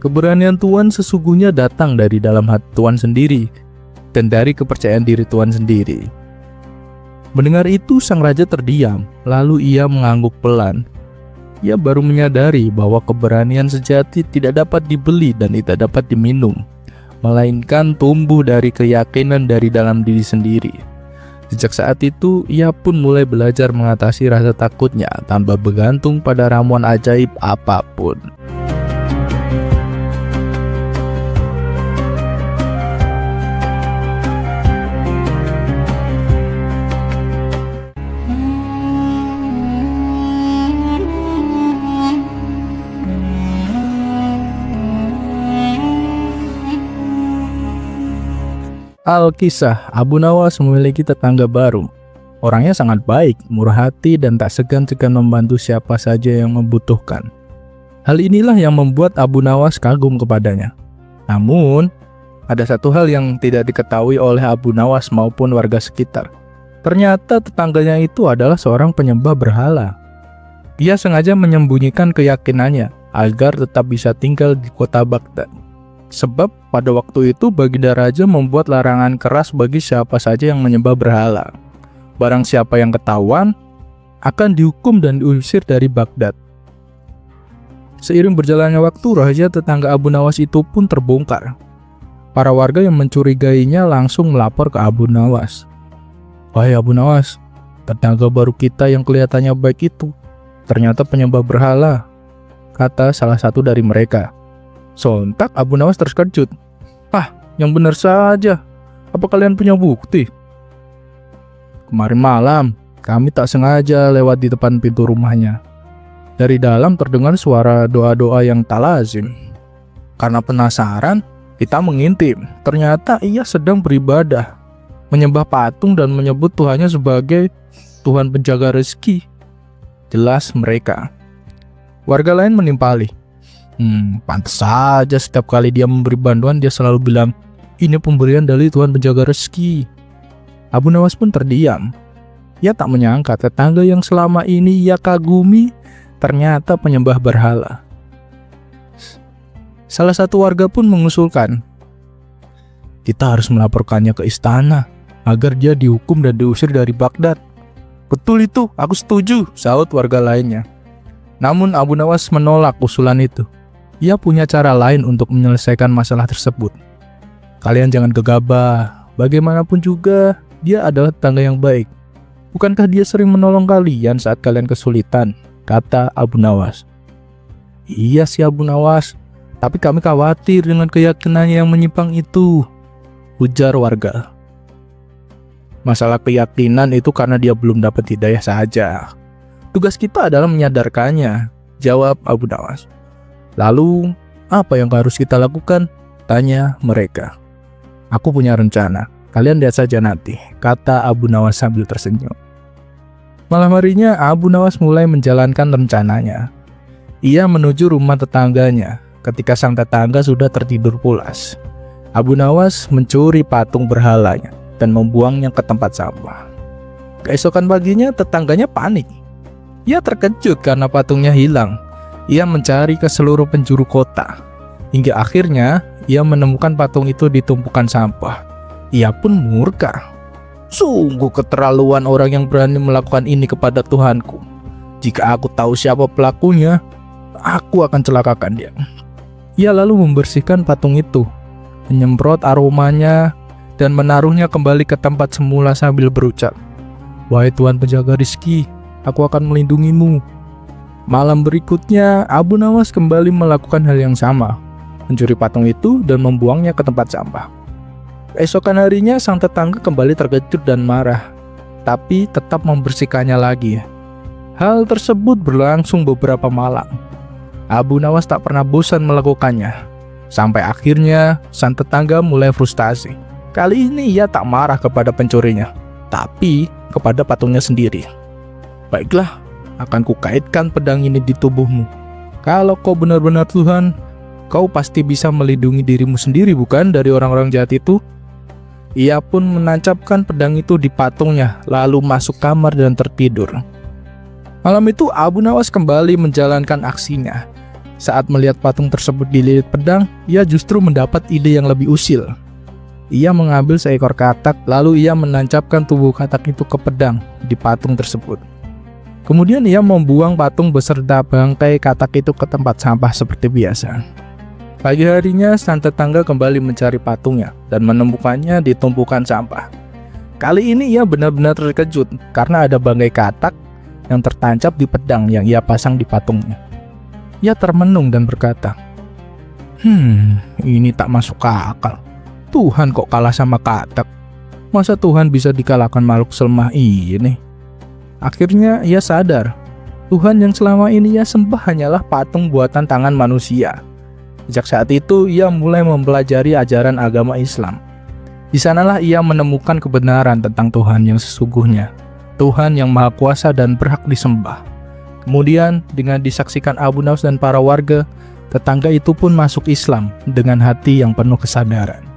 Keberanian Tuan sesungguhnya datang dari dalam hati Tuan sendiri dan dari kepercayaan diri Tuan sendiri." Mendengar itu, sang raja terdiam, lalu ia mengangguk pelan. Ia baru menyadari bahwa keberanian sejati tidak dapat dibeli dan tidak dapat diminum, melainkan tumbuh dari keyakinan dari dalam diri sendiri. Sejak saat itu, ia pun mulai belajar mengatasi rasa takutnya tanpa bergantung pada ramuan ajaib apapun. Alkisah, Abu Nawas memiliki tetangga baru. Orangnya sangat baik, murah hati, dan tak segan-segan membantu siapa saja yang membutuhkan. Hal inilah yang membuat Abu Nawas kagum kepadanya. Namun, ada satu hal yang tidak diketahui oleh Abu Nawas maupun warga sekitar. Ternyata tetangganya itu adalah seorang penyembah berhala. Ia sengaja menyembunyikan keyakinannya agar tetap bisa tinggal di kota Baghdad. Sebab pada waktu itu baginda raja membuat larangan keras bagi siapa saja yang menyembah berhala. Barang siapa yang ketahuan akan dihukum dan diusir dari Baghdad. Seiring berjalannya waktu, rahasia tetangga Abu Nawas itu pun terbongkar. Para warga yang mencurigainya langsung melapor ke Abu Nawas. "Wahai Abu Nawas, tetangga baru kita yang kelihatannya baik itu ternyata penyembah berhala," kata salah satu dari mereka. Sontak Abu Nawas terkejut. "Ah, yang benar saja. Apa kalian punya bukti?" "Kemarin malam, kami tak sengaja lewat di depan pintu rumahnya. Dari dalam terdengar suara doa-doa yang tak lazim. Karena penasaran, kita mengintip. Ternyata ia sedang beribadah, menyembah patung dan menyebut Tuhannya sebagai Tuhan penjaga rezeki," jelas mereka. Warga lain menimpali. Pantas saja setiap kali dia memberi bantuan dia selalu bilang, "Ini pemberian dari Tuhan penjaga rezeki." Abu Nawas pun terdiam. Ia tak menyangka tetangga yang selama ini ia kagumi ternyata penyembah berhala. Salah satu warga pun mengusulkan, "Kita harus melaporkannya ke istana agar dia dihukum dan diusir dari Baghdad." Betul itu, aku setuju, sahut warga lainnya. Namun Abu Nawas menolak usulan itu. Ia punya cara lain untuk menyelesaikan masalah tersebut. Kalian jangan gegabah, bagaimanapun juga dia adalah tetangga yang baik. Bukankah dia sering menolong kalian saat kalian kesulitan? Kata Abu Nawas. Iya sih Abu Nawas, tapi kami khawatir dengan keyakinannya yang menyimpang itu, ujar warga. Masalah keyakinan itu karena dia belum dapat hidayah saja. Tugas kita adalah menyadarkannya, jawab Abu Nawas. Lalu, apa yang harus kita lakukan? Tanya mereka. Aku punya rencana, kalian lihat saja nanti, kata Abu Nawas sambil tersenyum. Malam harinya, Abu Nawas mulai menjalankan rencananya. Ia menuju rumah tetangganya ketika sang tetangga sudah tertidur pulas. Abu Nawas mencuri patung berhalanya dan membuangnya ke tempat sampah. Keesokan paginya, tetangganya panik. Ia terkejut karena patungnya hilang. Ia mencari ke seluruh penjuru kota. Hingga akhirnya, ia menemukan patung itu di tumpukan sampah. Ia pun murka. Sungguh keterlaluan orang yang berani melakukan ini kepada Tuhanku. Jika aku tahu siapa pelakunya, aku akan celakakan dia. Ia lalu membersihkan patung itu, menyemprot aromanya, dan menaruhnya kembali ke tempat semula sambil berucap, "Wahai Tuhan penjaga rizki, aku akan melindungimu." Malam berikutnya, Abu Nawas kembali melakukan hal yang sama, mencuri patung itu dan membuangnya ke tempat sampah. Keesokan harinya, sang tetangga kembali terkejut dan marah, tapi tetap membersihkannya lagi. Hal tersebut berlangsung beberapa malam. Abu Nawas tak pernah bosan melakukannya. Sampai akhirnya, sang tetangga mulai frustasi. Kali ini ia tak marah kepada pencurinya, tapi kepada patungnya sendiri. Baiklah, akan kukaitkan pedang ini di tubuhmu. Kalau kau benar-benar Tuhan, kau pasti bisa melindungi dirimu sendiri, bukan, dari orang-orang jahat itu? Ia pun menancapkan pedang itu di patungnya, lalu masuk kamar dan tertidur. Malam itu Abu Nawas kembali menjalankan aksinya. Saat melihat patung tersebut dililit pedang, ia justru mendapat ide yang lebih usil. Ia mengambil seekor katak, lalu ia menancapkan tubuh katak itu ke pedang di patung tersebut. Kemudian ia membuang patung beserta bangkai katak itu ke tempat sampah seperti biasa. Pagi harinya, sang tetangga kembali mencari patungnya dan menemukannya di tumpukan sampah. Kali ini ia benar-benar terkejut karena ada bangkai katak yang tertancap di pedang yang ia pasang di patungnya. Ia termenung dan berkata, ini tak masuk akal. Tuhan kok kalah sama katak? Masa Tuhan bisa dikalahkan makhluk selemah ini? Akhirnya ia sadar, Tuhan yang selama ini ia sembah hanyalah patung buatan tangan manusia. Sejak saat itu, ia mulai mempelajari ajaran agama Islam. Di sanalah ia menemukan kebenaran tentang Tuhan yang sesungguhnya, Tuhan yang Maha Kuasa dan berhak disembah. Kemudian, dengan disaksikan Abu Nawas dan para warga, tetangga itu pun masuk Islam dengan hati yang penuh kesadaran.